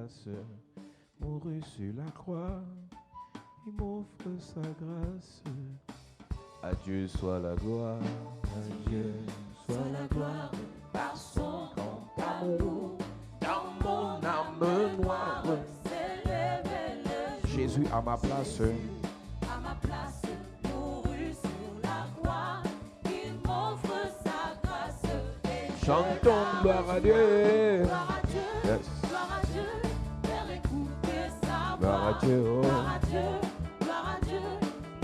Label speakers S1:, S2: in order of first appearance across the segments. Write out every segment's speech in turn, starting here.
S1: place, mourut sur la croix, il m'offre sa grâce. À Dieu soit la gloire, à Dieu soit la gloire, par son grand amour, dans mon âme noire. Jésus à ma place,
S2: mourut sur la croix, il m'offre sa grâce.
S1: chantons gloire à Dieu.
S2: Gloire à Dieu,
S1: Yes.
S2: gloire à Dieu, faire écouter sa
S1: Gloire à
S2: voix.
S1: Dieu, oh.
S2: Gloire à Dieu, gloire à Dieu,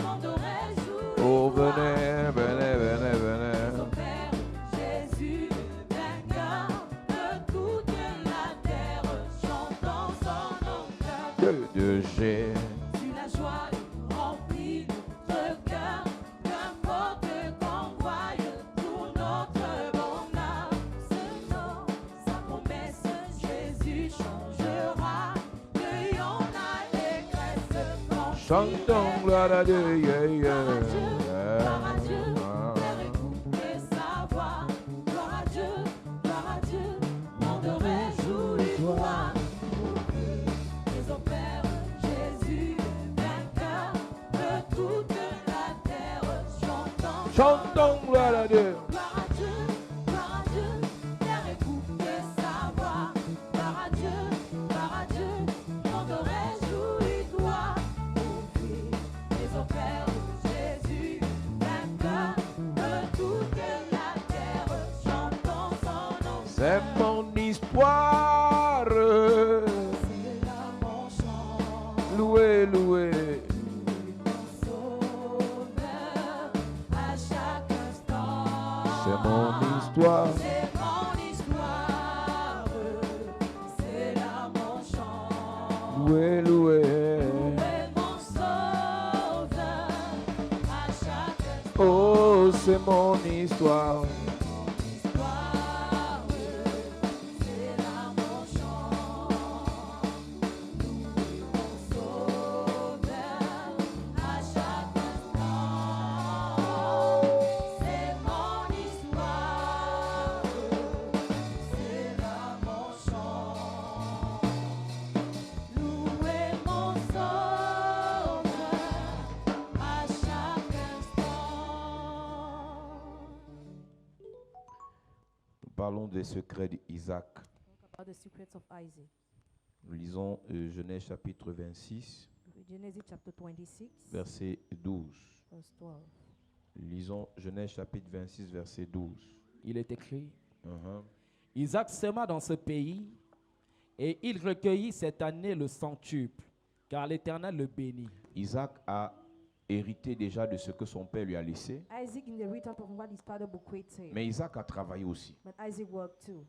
S2: m'adorer jour.
S1: Oh, venez, venez, venez, venez.
S2: Au Père Jésus, vainqueur de toute la terre, chantons son honneur.
S1: De G.
S2: Si la joie remplit notre cœur, qu'importe qu'on voie pour notre bonheur. Ce nom, sa promesse, Jésus changera. Cueillons l'allégresse quand
S1: Chantons gloire à Dieu, yeah,
S2: Gloire à Dieu,
S1: yeah.
S2: gloire à Dieu, faire écouter sa voix. Gloire à Dieu, gloire à Dieu, monde réjouis-toi. Mais au Père Jésus, vainqueur de toute la terre,
S1: Chantons gloire à Dieu.
S2: gloire à Dieu, faire écouter sa voix. Gloire à Dieu, monde réjouis-toi. Mais au Père Jésus, vainqueur de toute la terre, chantons son nom.
S1: C'est mon histoire.
S2: C'est là mon chant,
S1: Loué, loué.
S2: mon sauveur, à chaque instant.
S1: C'est mon histoire.
S2: C'est mon histoire, c'est là mon chant.
S1: Loué, loué.
S2: Loué mon sauveur, à chaque instant.
S1: Oh, c'est mon histoire.
S2: Histoire, c'est là mon chant. Loué mon sauveur, à chaque instant. C'est mon histoire, c'est là mon chant. Loué mon sauveur, à chaque instant.
S1: Nous parlons des secrets d'Isaac.
S2: About the secrets of Isaac.
S1: Nous lisons Genèse chapitre 26,
S2: Genesis chapter 26,
S1: verset 12.
S2: verse 12.
S1: Lisons Genèse chapitre 26, verset 12.
S3: Il est écrit,
S1: Mhm.
S3: Isaac sema dans ce pays et il recueillit cette année le centuple, car l'Éternel le bénit.
S1: Isaac a hérité déjà de ce que son père lui a laissé,
S2: Isaac in the return of what his father bequeathed him.
S1: mais Isaac a travaillé aussi.
S2: But Isaac worked too.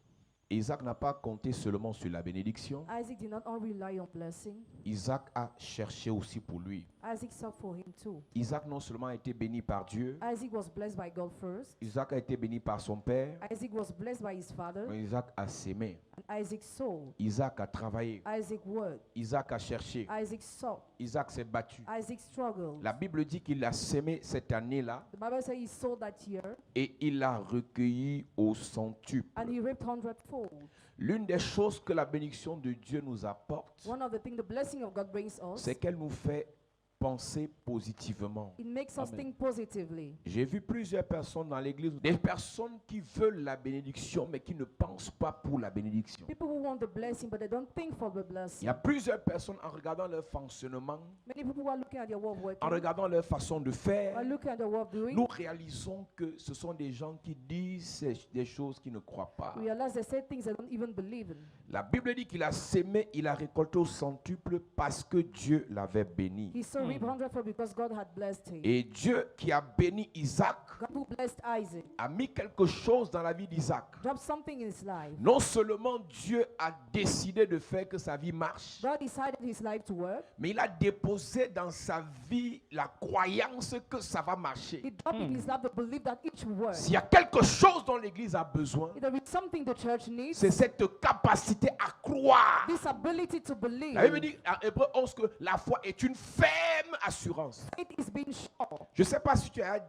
S1: Isaac n'a pas compté seulement sur la bénédiction,
S2: Isaac did not only rely on blessing,
S1: Isaac a cherché aussi pour lui.
S2: Isaac sought for him too.
S1: Isaac non seulement a été béni par Dieu,
S2: Isaac was blessed by God first.
S1: Isaac a été béni par son père,
S2: Isaac was blessed by his father.
S1: mais Isaac a sémé,
S2: And Isaac sowed.
S1: Isaac a travaillé,
S2: Isaac worked.
S1: Isaac a cherché,
S2: Isaac sought.
S1: Isaac s'est battu.
S2: Isaac struggled.
S1: La Bible dit qu'il a sémé cette année-là
S2: The Bible says he sowed that year
S1: et il a recueilli au centuple.
S2: and he reaped hundredfold.
S1: L'une des choses que la bénédiction de Dieu nous apporte,
S2: One of the things the blessing of God brings us,
S1: c'est qu'elle nous fait penser positivement.
S2: it makes us
S3: Amen.
S2: think positively.
S1: J'ai vu plusieurs personnes dans l'église, des personnes qui veulent la bénédiction mais qui ne pensent pas pour la bénédiction.
S2: People who want the blessing, but they don't think for the
S1: Il
S2: blessing.
S1: y a plusieurs personnes en regardant leur fonctionnement,
S2: Many people who are looking at their way of
S1: en
S2: working,
S1: regardant leur façon de
S2: are
S1: faire,
S2: looking at their way of doing,
S1: nous réalisons que ce sont des gens qui disent des choses qu'ils ne croient pas.
S2: realize they say things they don't even believe in.
S1: La Bible dit qu'il a sémé, il a récolté au centuple parce que Dieu l'avait béni.
S2: He so reaped hundredfold because God had blessed him.
S1: Et Dieu qui a béni Isaac
S2: God who blessed Isaac
S1: a mis quelque chose dans la vie d'Isaac.
S2: dropped something in his life.
S1: Non seulement Dieu a décidé de faire que sa vie marche,
S2: God decided his life to work.
S1: mais il a déposé dans sa vie la croyance que ça va marcher.
S2: He dropped in his life the belief that each word.
S1: S'il y a quelque chose dont l'Église a besoin,
S2: If there is something the church needs,
S1: c'est cette capacité à croire.
S2: this ability to believe.
S1: La Bible dit en Hébreu 11 que la foi est une ferme assurance.
S2: Faith is being sure.
S1: Je ne sais pas si tu as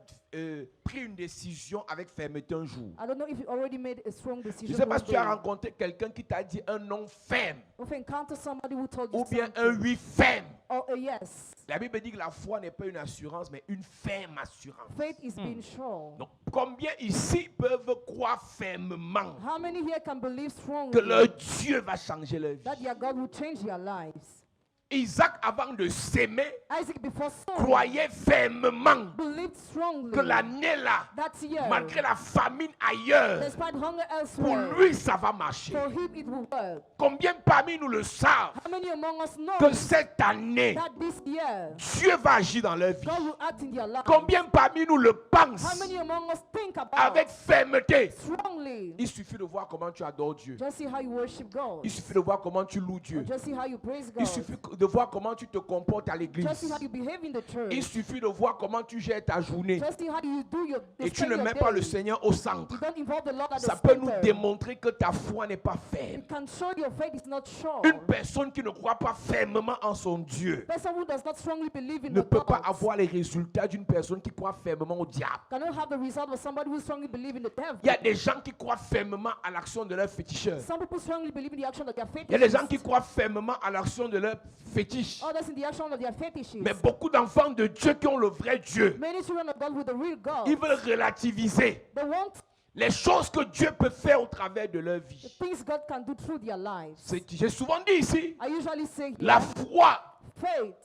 S1: pris une décision avec fermeté un jour.
S2: I don't know if you already made a strong
S1: Je
S2: decision.
S1: ne sais pas
S2: one
S1: si tu as
S2: day.
S1: rencontré quelqu'un qui t'a dit un non ferme
S2: If you encounter somebody who told you
S1: ou bien un
S2: something,
S1: oui ferme.
S2: or a yes,
S1: La Bible dit que la foi n'est pas une assurance, mais une ferme assurance.
S2: faith is being sure.
S1: Donc, combien ici peuvent croire fermement
S2: How many here can believe strongly
S1: que leur Dieu va changer leur vie?
S2: that your God will change your lives?
S1: Isaac, avant de s'aimer,
S2: Isaac before sowing
S1: croyait fermement
S2: believed strongly
S1: que l'année-là,
S2: that year,
S1: malgré la famine ailleurs,
S2: despite hunger
S1: pour
S2: elsewhere,
S1: lui, ça va marcher.
S2: for him it will work.
S1: Combien parmi nous le savent
S2: How many among us know
S1: que cette année,
S2: that this year
S1: Dieu va agir dans leur vie?
S2: God will act in their lives?
S1: Combien parmi nous le
S2: How
S1: pensent
S2: many among us think about
S1: avec fermeté?
S2: strongly?
S1: Il suffit de voir comment tu adores Dieu.
S2: Just see how you worship God.
S1: Il suffit de voir comment tu loues Dieu.
S2: Just see how you praise
S1: Il
S2: God.
S1: suffit de voir comment tu te comportes à
S2: Just see
S1: l'église.
S2: how you behave in the church.
S1: Il suffit de voir comment tu gères ta journée.
S2: Just see how you do your
S1: Et tu
S2: spend
S1: ne
S2: your
S1: mets pas le
S2: day.
S1: Seigneur au centre.
S2: You don't involve the Lord at
S1: Ça
S2: the
S1: peut nous
S2: center.
S1: démontrer que ta foi n'est pas ferme.
S2: It can show your faith is not sure.
S1: Une personne qui ne croit pas fermement en son Dieu
S2: Person who does not strongly believe in
S1: ne
S2: the
S1: peut pas
S2: God
S1: avoir les résultats d'une personne qui croit fermement au diable.
S2: cannot have the result of somebody who strongly believes in the devil.
S1: Il y a des gens qui croient fermement à l'action de leur féticheur.
S2: Some people strongly believe in the action of their
S1: Il y a des gens
S2: fetishes.
S1: qui croient fermement à l'action de leur fétiche.
S2: Others in the action of their fetishes.
S1: Mais beaucoup d'enfants de Dieu qui ont le vrai Dieu,
S2: Many children of God with the real God.
S1: ils veulent relativiser
S2: They want
S1: les choses que Dieu peut faire au travers de leur
S2: the
S1: vie.
S2: things God can do through their lives.
S1: J'ai souvent dit ici,
S2: I usually say
S1: la
S2: here,
S1: foi,
S2: faith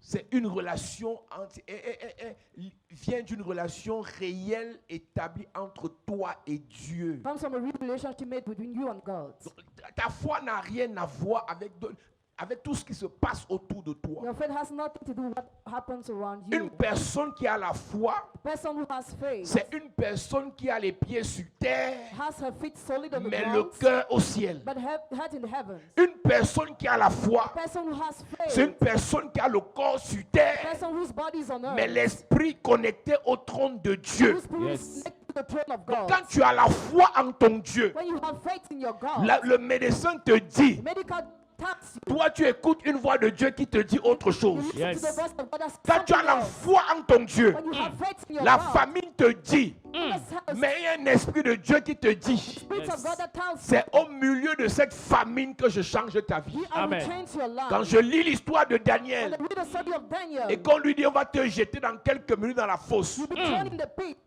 S1: c'est une relation, vient d'une relation réelle établie entre toi et Dieu.
S2: comes from a real relationship made between you and God.
S1: Ta foi n'a rien à voir avec tout ce qui se passe autour de toi.
S2: Your faith has nothing to do with what happens around you.
S1: Une personne qui a la foi,
S2: Person who has faith
S1: c'est une personne qui a les pieds sur terre,
S2: has her feet solid on the
S1: mais le
S2: ground,
S1: cœur au ciel.
S2: but head in the heavens.
S1: Une personne qui a la foi,
S2: Person who has
S1: c'est une
S2: faith,
S1: personne qui a le corps sur terre,
S2: person whose body is on
S1: mais
S2: earth,
S1: l'esprit connecté au trône de Dieu.
S2: whose spirit
S3: Yes.
S2: is connected to the throne of
S1: Donc,
S2: God.
S1: quand tu as la foi en ton Dieu,
S2: When you have faith in your God,
S1: le médecin te dit,
S2: the medical tells you,
S1: toi tu écoutes une voix de Dieu qui te dit autre
S2: you
S1: chose.
S2: listen
S3: Yes.
S2: to the voice of God as
S1: Quand tu as
S2: something
S1: la
S2: else.
S1: foi en ton Dieu,
S2: When you have faith in your
S1: la
S2: God,
S1: famille te dit,
S2: just have
S1: mais il y a un esprit de Dieu qui te dit,
S2: spirit of God that tells you,
S1: c'est au milieu de cette famine que je change ta vie.
S2: I will
S3: Amen.
S2: change your life.
S1: Quand je lis l'histoire de
S2: When
S1: Daniel,
S2: I read the story of Daniel,
S1: et qu'on lui dit on va te jeter dans quelques minutes dans la fosse,
S2: you'll be thrown in the pit.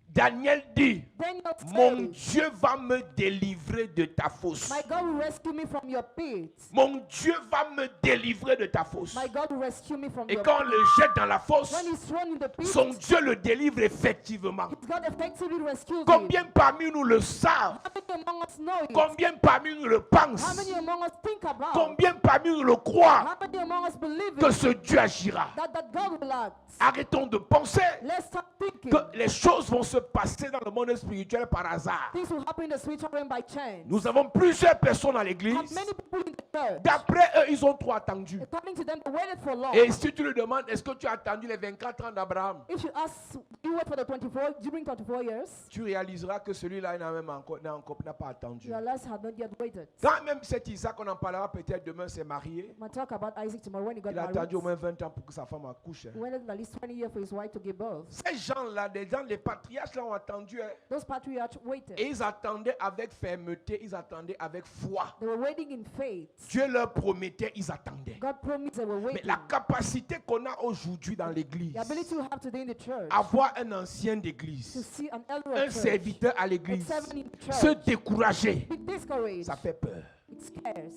S1: Daniel dit,
S2: Daniel
S1: mon
S2: says,
S1: Dieu va me délivrer de ta fosse.
S2: my God will rescue me from your pit.
S1: Mon Dieu va me délivrer de ta fosse.
S2: My God will rescue me from
S1: Et
S2: your
S1: quand on
S2: pit.
S1: le jette dans la fosse,
S2: When he's thrown in the pit,
S1: son Dieu le délivre effectivement.
S2: God effectively rescues him.
S1: Combien parmi nous le savent?
S2: How many among us know it?
S1: Combien parmi nous le
S2: How
S1: pensent?
S2: many among us think about?
S1: Combien parmi nous le croient
S2: How many among us believe
S1: que
S2: it?
S1: ce Dieu agira?
S2: That God will act.
S1: Arrêtons de penser
S2: Let's stop thinking
S1: que les choses vont se passer dans le monde spirituel par hasard.
S2: things will happen in the spiritual realm by chance.
S1: Nous avons plusieurs personnes à
S2: Have
S1: l'église.
S2: many people in the church.
S1: D'après eux, ils ont trop attendu.
S2: According to them, they waited for long.
S1: Et si tu lui demandes, est-ce que tu as attendu les 24 ans d'Abraham?
S2: If you ask, you wait for the 24 during 24 years,
S1: Tu réaliseras que celui-là n'a pas attendu.
S2: your lives have not yet waited.
S1: Quand même cet Isaac, on en parlera peut-être demain, s'est marié.
S2: I'm talk about Isaac tomorrow when he got
S1: Il a
S2: married.
S1: attendu au moins 20 ans pour que sa femme accouche.
S2: He waited at least 20 years for his wife to give birth.
S1: Ces gens-là, les patriarches là ont attendu.
S2: Those patriarchs waited.
S1: Et ils attendaient avec fermeté, ils attendaient avec foi.
S2: They were waiting in faith.
S1: Dieu leur promettait, ils attendaient.
S2: God promised they were
S1: Mais
S2: waiting.
S1: la capacité qu'on a aujourd'hui dans l'église,
S2: The ability we have today in the church
S1: avoir un ancien
S2: to
S1: d'église,
S2: see an elder
S1: un
S2: of church,
S1: serviteur à
S2: a
S1: l'église,
S2: servant in the
S1: se
S2: church,
S1: décourager,
S2: be discouraged.
S1: ça fait peur.
S2: It scares.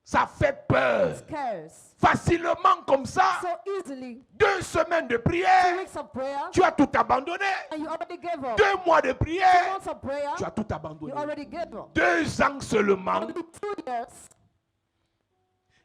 S1: Ça fait peur.
S2: It scares.
S1: Facilement comme ça,
S2: So easily,
S1: 2 semaines de
S2: 2
S1: prière,
S2: weeks of prayer,
S1: tu as tout abandonné.
S2: and you already gave up.
S1: 2 mois de
S2: 2
S1: prière,
S2: months of prayer,
S1: tu as tout
S2: you
S1: abandonné.
S2: already gave up.
S1: 2 ans seulement.
S2: Only 2 years.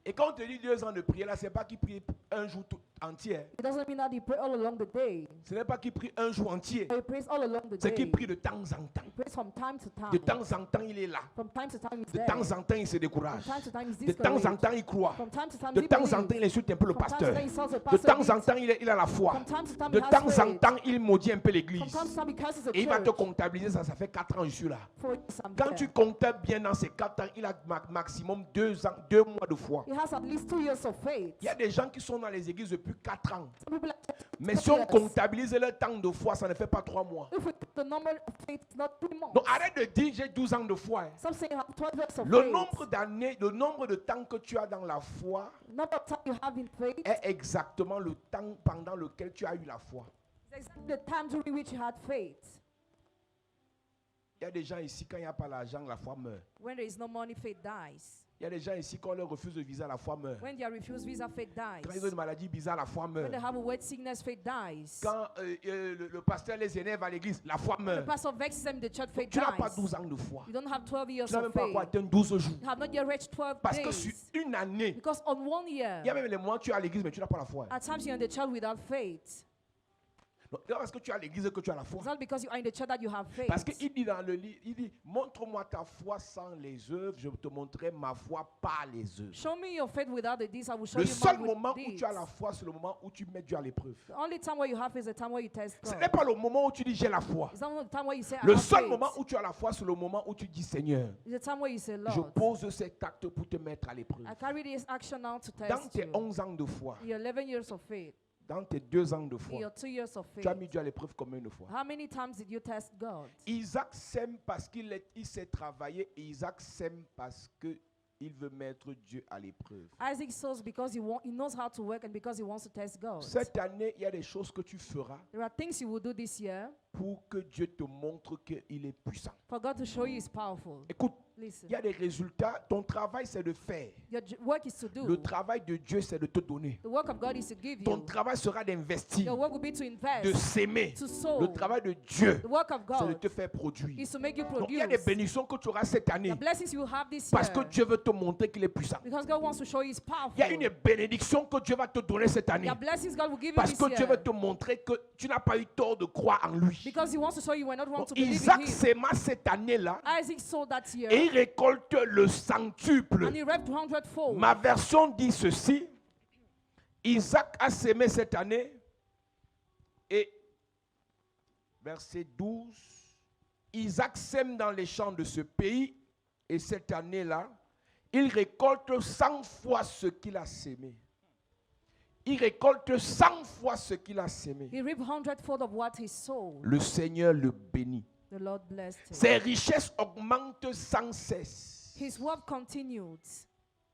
S1: Et quand on te dit 2 ans de prière, là, c'est pas qu'il prie un jour entier.
S2: It doesn't mean that he pray all along the day.
S1: Ce n'est pas qu'il prie un jour entier.
S2: He prays all along the
S1: C'est
S2: day.
S1: qu'il prie de temps en temps.
S2: He prays from time to time.
S1: De temps en temps, il est là.
S2: From time to time, he's
S1: De
S2: there.
S1: temps en temps, il se
S2: From
S1: décourage.
S2: time to time, he's
S1: De temps en
S2: discouraged.
S1: temps, il croit.
S2: From time to time,
S1: De
S2: he
S1: temps en
S2: believes.
S1: temps, il insulte un peu le
S2: From time to
S1: pasteur.
S2: time, he insults the
S1: De
S2: pastor a
S1: temps en
S2: bit.
S1: temps, il a la foi.
S2: From time to time,
S1: De
S2: he has
S1: temps en
S2: faith.
S1: temps, il maudit un peu
S2: From
S1: l'église.
S2: time to time, he curses the
S1: Et il va te
S2: church.
S1: comptabiliser ça, ça fait 4 ans, je suis là.
S2: 4 years I'm
S1: Quand
S2: there.
S1: tu comptes bien dans ces 4 ans, il a maximum 2 ans, 2 mois de foi.
S2: He has at least 2 years of faith.
S1: Il y a des gens qui sont dans les églises depuis depuis 4 ans.
S2: Some people are
S1: Mais si on
S2: years.
S1: comptabilise le temps de foi, ça ne fait pas 3 mois.
S2: If we take the number of faith, it's not 3 months.
S1: Donc arrête de dire j'ai 12 ans de foi. Hein.
S2: Some say you have 12 years of
S1: Le
S2: faith.
S1: nombre d'années, le nombre de temps que tu as dans la foi
S2: Number of time you have in faith
S1: est exactement le temps pendant lequel tu as eu la foi.
S2: is exactly the time during which you had faith.
S1: Il y a des gens ici, quand il n'y a pas l'argent, la foi meurt.
S2: When there is no money, faith dies.
S1: Il y a des gens ici, quand on leur refuse le visa, la foi meurt.
S2: When they are refused visa, faith
S1: Quand ils
S2: dies.
S1: ont une maladie bizarre, la foi
S2: When
S1: meurt.
S2: they have a wet sickness, faith dies.
S1: Quand le pasteur les énerve à l'église, la foi
S2: The
S1: meurt.
S2: pastor vexes them, the church, faith
S1: Tu n'as pas
S2: dies.
S1: 12 ans de foi.
S2: You don't have 12 years
S1: Tu n'as même
S2: of
S1: pas encore
S2: faith.
S1: atteint 12 jours.
S2: You have not yet reached 12
S1: Parce que sur
S2: days.
S1: une année,
S2: Because on 1 year,
S1: il y a même les moments où tu es à l'église, mais tu n'as pas la foi.
S2: at times you're in the church without faith.
S1: Non, c'est pas parce que tu es à l'église que tu as la foi.
S2: It's not because you are in the church that you have faith.
S1: Parce qu'il dit dans le livre, il dit, montre-moi ta foi sans les œuvres, je te montrerai ma foi par les œuvres.
S2: Show me your faith without the deeds, I will show
S1: Le
S2: you
S1: seul
S2: mine
S1: moment
S2: with
S1: où
S2: deeds.
S1: tu as la foi, c'est le moment où tu mets Dieu à l'épreuve.
S2: The only time where you have faith is the time where you test
S1: Ce
S2: God.
S1: n'est pas le moment où tu dis j'ai la foi.
S2: It's not the time where you say, I
S1: Le
S2: have
S1: seul
S2: faith.
S1: moment où tu as la foi, c'est le moment où tu dis Seigneur,
S2: It's the time where you say,
S1: je
S2: Lord,
S1: pose cet acte pour te mettre à l'épreuve.
S2: I carry this action now to
S1: Dans
S2: test
S1: tes
S2: you.
S1: 11 ans de foi,
S2: Your 11 years of faith,
S1: dans tes 2 ans de
S2: in
S1: foi,
S2: your 2 years of
S1: tu as
S2: faith,
S1: mis Dieu à l'épreuve combien de fois?
S2: how many times did you test God?
S1: Isaac sème parce qu'il sait travailler et Isaac sème parce qu'il veut mettre Dieu à l'épreuve.
S2: Isaac sows because he knows how to work and because he wants to test God.
S1: Cette année, il y a des choses que tu feras
S2: There are things you will do this year
S1: pour que Dieu te montre qu'il est puissant.
S2: for God to show you he's powerful.
S1: Écoute,
S2: Listen,
S1: il y a des résultats. Ton travail, c'est de faire.
S2: your work is to
S1: Le
S2: do.
S1: travail de Dieu, c'est de te donner.
S2: The work of God is to give
S1: Ton
S2: you.
S1: travail sera d'investir,
S2: Your work will be to
S1: de
S2: invest,
S1: s'aimer.
S2: to sow.
S1: Le travail de Dieu,
S2: The work of
S1: c'est de
S2: God
S1: te faire produire.
S2: is to make you
S1: Donc, il y a des
S2: produce.
S1: bénédictions que tu auras cette année
S2: The blessings you will have this
S1: parce que
S2: year
S1: Dieu veut te montrer qu'il est puissant.
S2: because God wants to show you he's
S1: Il y a une
S2: powerful.
S1: bénédiction que Dieu va te donner cette année
S2: There are blessings God will give you
S1: parce
S2: this
S1: que Dieu veut
S2: year
S1: te montrer que tu n'as pas eu tort de croire en lui.
S2: because he wants to show you we're not wrong
S1: Donc,
S2: to believe in
S1: Isaac
S2: him.
S1: s'aima cette année-là
S2: Isaac sowed that year
S1: et il récolte le centuple.
S2: and he reaped 100-fold.
S1: Ma version dit ceci. Isaac a sémé cette année et verset 12. Isaac sème dans les champs de ce pays et cette année-là, il récolte 100 fois ce qu'il a sémé. Il récolte 100 fois ce qu'il a sémé.
S2: He reaped 100-fold of what he sowed.
S1: Le Seigneur le bénit.
S2: The Lord blessed him.
S1: Ses richesses augmentent sans cesse.
S2: His wealth continued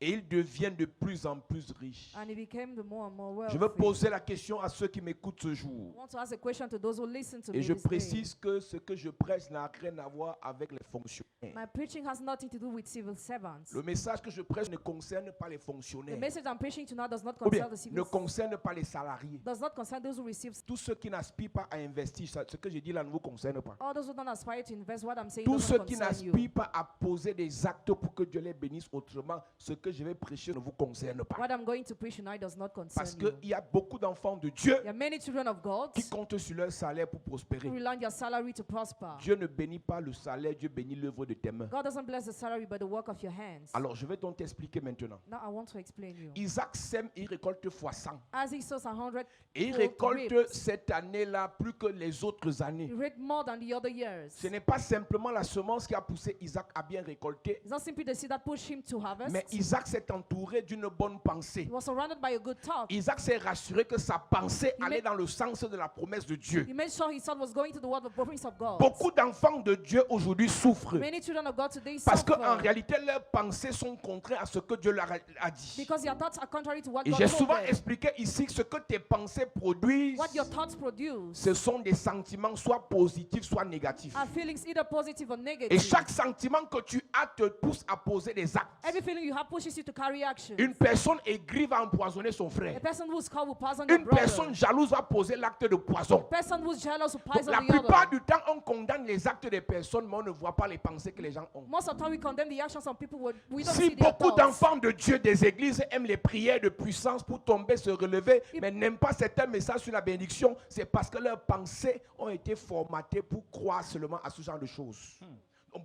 S1: Et il devient de plus en plus riche.
S2: and he became the more and more
S1: Je
S2: wealthy.
S1: veux poser la question à ceux qui m'écoutent ce jour.
S2: I want to ask a question to those who listen to
S1: Et
S2: me
S1: je
S2: this day.
S1: précise que ce que je prêche n'a rien à voir avec les fonctionnaires.
S2: My preaching has nothing to do with civil servants.
S1: Le message que je prêche ne concerne pas les
S2: The
S1: fonctionnaires.
S2: message I'm preaching tonight does not
S1: Ou bien,
S2: concern the
S1: ne
S2: civil
S1: concerne pas les salariés.
S2: does not concern those who receive.
S1: Tous ceux qui n'aspirent pas à investir, ce que je dis là ne vous concerne pas.
S2: All those who don't aspire to invest, what I'm saying
S1: Tous
S2: doesn't
S1: ceux qui
S2: concern you.
S1: n'aspirent pas à poser des actes pour que Dieu les bénisse autrement, ce que je vais prêcher ne vous concerne pas.
S2: What I'm going to preach tonight does not concern
S1: Parce
S2: you.
S1: qu'il y a beaucoup d'enfants de Dieu
S2: There are many children of God
S1: qui comptent sur leur salaire pour prospérer.
S2: who rely on their salary to prosper.
S1: Dieu ne bénit pas le salaire, Dieu bénit l'œuvre de tes mains.
S2: God doesn't bless the salary but the work of your hands.
S1: Alors je vais donc t'expliquer maintenant.
S2: Now I want to explain you.
S1: Isaac sème, il récolte fois 100.
S2: As he sows 100,
S1: Et il
S2: fold
S1: récolte
S2: reaped.
S1: cette année-là plus que les autres années.
S2: He reaped more than the other years.
S1: Ce n'est pas simplement la semence qui a poussé Isaac à bien récolter,
S2: It's not simply the seed that pushed him to harvest.
S1: mais Isaac s'est entouré d'une bonne pensée.
S2: He was surrounded by a good thought.
S1: Isaac s'est rassuré que sa pensée
S2: Il
S1: allait
S2: met-
S1: dans le sens de la promesse de Dieu.
S2: He made sure his son was going to the word of the promise of God.
S1: Beaucoup d'enfants de Dieu aujourd'hui souffrent
S2: Many children of God today
S1: parce
S2: suffer
S1: qu'en réalité leurs pensées sont contraires à ce que Dieu leur a dit.
S2: because their thoughts are contrary to what
S1: Et
S2: God
S1: j'ai
S2: told
S1: souvent
S2: them.
S1: expliqué ici que ce que tes pensées produisent,
S2: What your thoughts produce
S1: ce sont des sentiments soit positifs, soit négatifs.
S2: are feelings either positive or
S1: Et
S2: negative.
S1: chaque sentiment que tu as te pousse à poser des actes.
S2: Every feeling you have pushes you to carry action.
S1: Une personne aigrie va empoisonner son
S2: A
S1: frère.
S2: person who's called will poison your
S1: Une
S2: brother.
S1: personne jalouse va poser l'acte de poison.
S2: A person who's jealous will
S1: Donc,
S2: poison
S1: la
S2: the
S1: plupart
S2: other.
S1: du temps, on condamne les actes des personnes, mais on ne voit pas les pensées que les gens ont.
S2: Most of the time we condemn the actions of people we don't
S1: Si
S2: see their
S1: beaucoup
S2: thoughts.
S1: d'enfants de Dieu des églises aiment les prières de puissance pour tomber, se relever, mais n'aiment pas certains messages sur la bénédiction, c'est parce que leurs pensées ont été formatées pour croire seulement à ce genre de choses.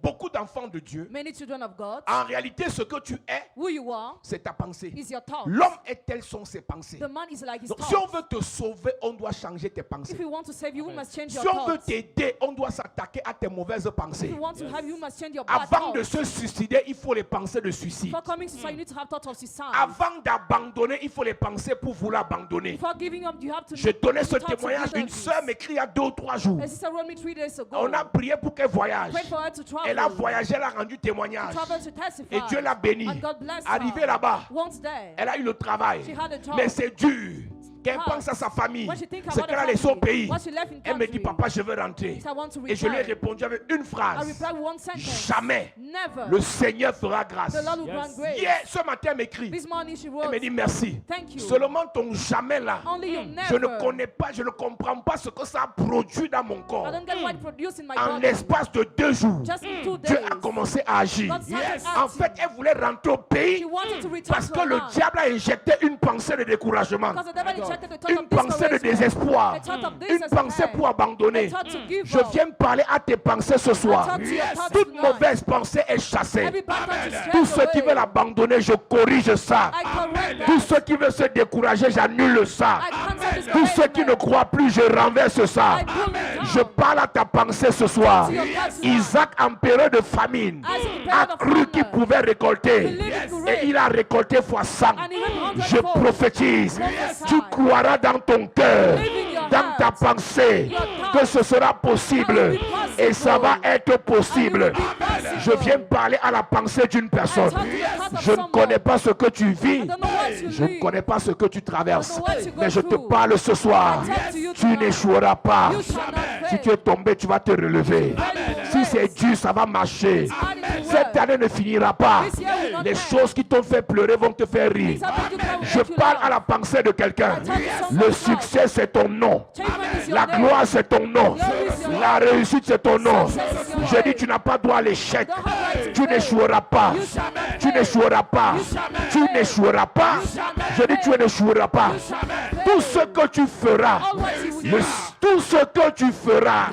S1: Beaucoup d'enfants de Dieu,
S2: Many children of God,
S1: en réalité, ce que tu es,
S2: who you are
S1: c'est ta pensée.
S2: is your thought.
S1: L'homme est telles sont ses pensées.
S2: The man is like his
S1: Donc, si on
S2: thoughts.
S1: veut te sauver, on doit changer tes
S2: If
S1: pensées.
S2: you want to save you, we must change your
S1: Si on veut
S2: thoughts.
S1: t'aider, on doit s'attaquer à tes mauvaises
S2: If
S1: pensées.
S2: you want to help you, we must change your bad
S1: Avant de
S2: thoughts.
S1: se suicider, il faut les pensées de suicide.
S2: Before coming to suicide, you need to have thoughts of suicide.
S1: Avant d'abandonner, il faut les pensées pour vouloir abandonner.
S2: Before giving up, you have to
S1: Je donnais ce
S2: thoughts to
S1: témoignage.
S2: give up
S1: Une
S2: this.
S1: sœur m'écrit il y a 2 ou 3 jours.
S2: A sister wrote me 3 days ago.
S1: On a prié pour qu'elle voyage.
S2: Prayed for her to travel.
S1: Elle a voyagé, elle a rendu témoignage.
S2: Travel to testify.
S1: Et Dieu l'a bénie.
S2: And God bless her.
S1: Arrivée là-bas,
S2: Once there,
S1: elle a eu le travail.
S2: she had a job.
S1: Mais c'est dur. Qu'elle
S2: Hard.
S1: pense à sa famille.
S2: When she think
S1: C'est
S2: about
S1: qu'elle a
S2: her
S1: laissé au
S2: family,
S1: pays.
S2: what she left in
S1: Elle me dit,
S2: country.
S1: papa, je veux rentrer.
S2: So I want to
S1: Et je lui ai
S2: return.
S1: répondu avec une
S2: I
S1: phrase.
S2: replied with one sentence.
S1: Jamais
S2: Never.
S1: le Seigneur fera grâce.
S2: The Lord will
S3: Yes.
S2: grant grace.
S1: Hier, ce matin, elle m'écrit.
S2: This morning she
S1: Elle
S2: wrote,
S1: me dit merci.
S2: thank you.
S1: Seulement ton jamais là.
S2: Only you
S1: Je
S2: never.
S1: ne connais pas, je ne comprends pas ce que ça a produit dans mon corps.
S2: I don't get what it produced in my
S1: En
S2: body.
S1: l'espace de 2 jours,
S2: Just in 2 days.
S1: Dieu a commencé à agir.
S2: God started
S1: En fait,
S2: acting.
S1: elle voulait rentrer au pays
S2: She wanted to return
S1: parce
S2: to
S1: que
S2: her
S1: le
S2: land.
S1: diable a injecté une pensée de découragement,
S2: Because the devil injected the thought
S1: une
S2: of
S1: pensée de
S2: discouragement.
S1: désespoir,
S2: A thought of
S1: une
S2: despair.
S1: pensée pour abandonner.
S2: A thought to give
S1: Je
S2: up.
S1: viens parler à tes pensées ce soir.
S2: thought to your thoughts
S1: Toute
S2: tonight.
S1: mauvaise pensée est chassée.
S2: Every bad thought is
S1: Tous
S2: scared
S1: ceux qui
S2: away.
S1: veulent abandonner, je corrige ça.
S2: I correct
S1: Tous
S2: that.
S1: ceux qui veulent se décourager, j'annule ça.
S2: I cancel this
S1: Tous ceux qui ne croient plus, je renverse ça.
S2: I pull it down.
S1: Je parle à ta pensée ce soir.
S2: To your thoughts tonight.
S1: Isaac, en période de famine,
S2: Isaac, in
S1: a
S2: période of
S1: cru
S2: famine,
S1: qu'il pouvait récolter.
S2: believed he could
S1: Et
S2: reap.
S1: il a récolté fois 100.
S2: And he went 100
S1: Je
S2: fold.
S1: prophétise.
S2: Prophesy.
S1: Tu croiras dans ton cœur,
S2: Believe in your
S1: dans ta
S2: heart.
S1: pensée,
S2: Your thoughts.
S1: que ce sera possible.
S2: And it will be possible.
S1: Et ça va être possible.
S2: And it will be possible.
S1: Je viens parler à la pensée d'une personne.
S2: I talk to the heart of
S1: Je ne
S2: someone.
S1: connais pas ce que tu vis.
S2: I don't know what you
S1: Je ne
S2: live.
S1: connais pas ce que tu traverses.
S2: I don't know what you go
S1: Mais je te
S2: through.
S1: parle ce soir.
S2: I talk to you
S1: Tu
S2: tonight.
S1: n'échoueras pas.
S2: You shall not
S1: Si
S2: fail.
S1: tu es tombé, tu vas te relever.
S2: Amen.
S1: Si c'est dur, ça va marcher.
S2: Amen.
S1: Cette année ne finira pas.
S2: This year will not
S1: Les
S2: end.
S1: choses qui t'ont fait pleurer vont te faire rire.
S2: Things happen to you
S1: Je
S2: that will
S1: parle
S2: make you
S1: à la pensée de quelqu'un.
S2: I talk to
S1: Le
S2: someone's
S1: succès, c'est ton nom.
S2: Achievement is your
S1: La
S2: name.
S1: gloire, c'est ton nom.
S2: Glory is your
S1: La
S2: name.
S1: réussite, c'est ton nom.
S2: Success is your
S1: Je
S2: name.
S1: dis, tu n'as pas droit à l'échec.
S2: You don't have right to
S1: Tu
S2: fail.
S1: n'échoueras pas.
S2: You shall not
S1: Tu
S2: fail.
S1: n'échoueras pas.
S2: You shall not
S1: Tu
S2: fail.
S1: n'échoueras pas.
S2: You shall not
S1: Je dis, tu
S2: fail.
S1: n'échoueras pas.
S2: You shall not
S1: Tout
S2: fail.
S1: ce que tu feras,
S2: All what you will do.
S1: tout ce que tu feras,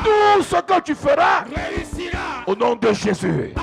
S1: tout ce que tu feras, au nom de Jésus.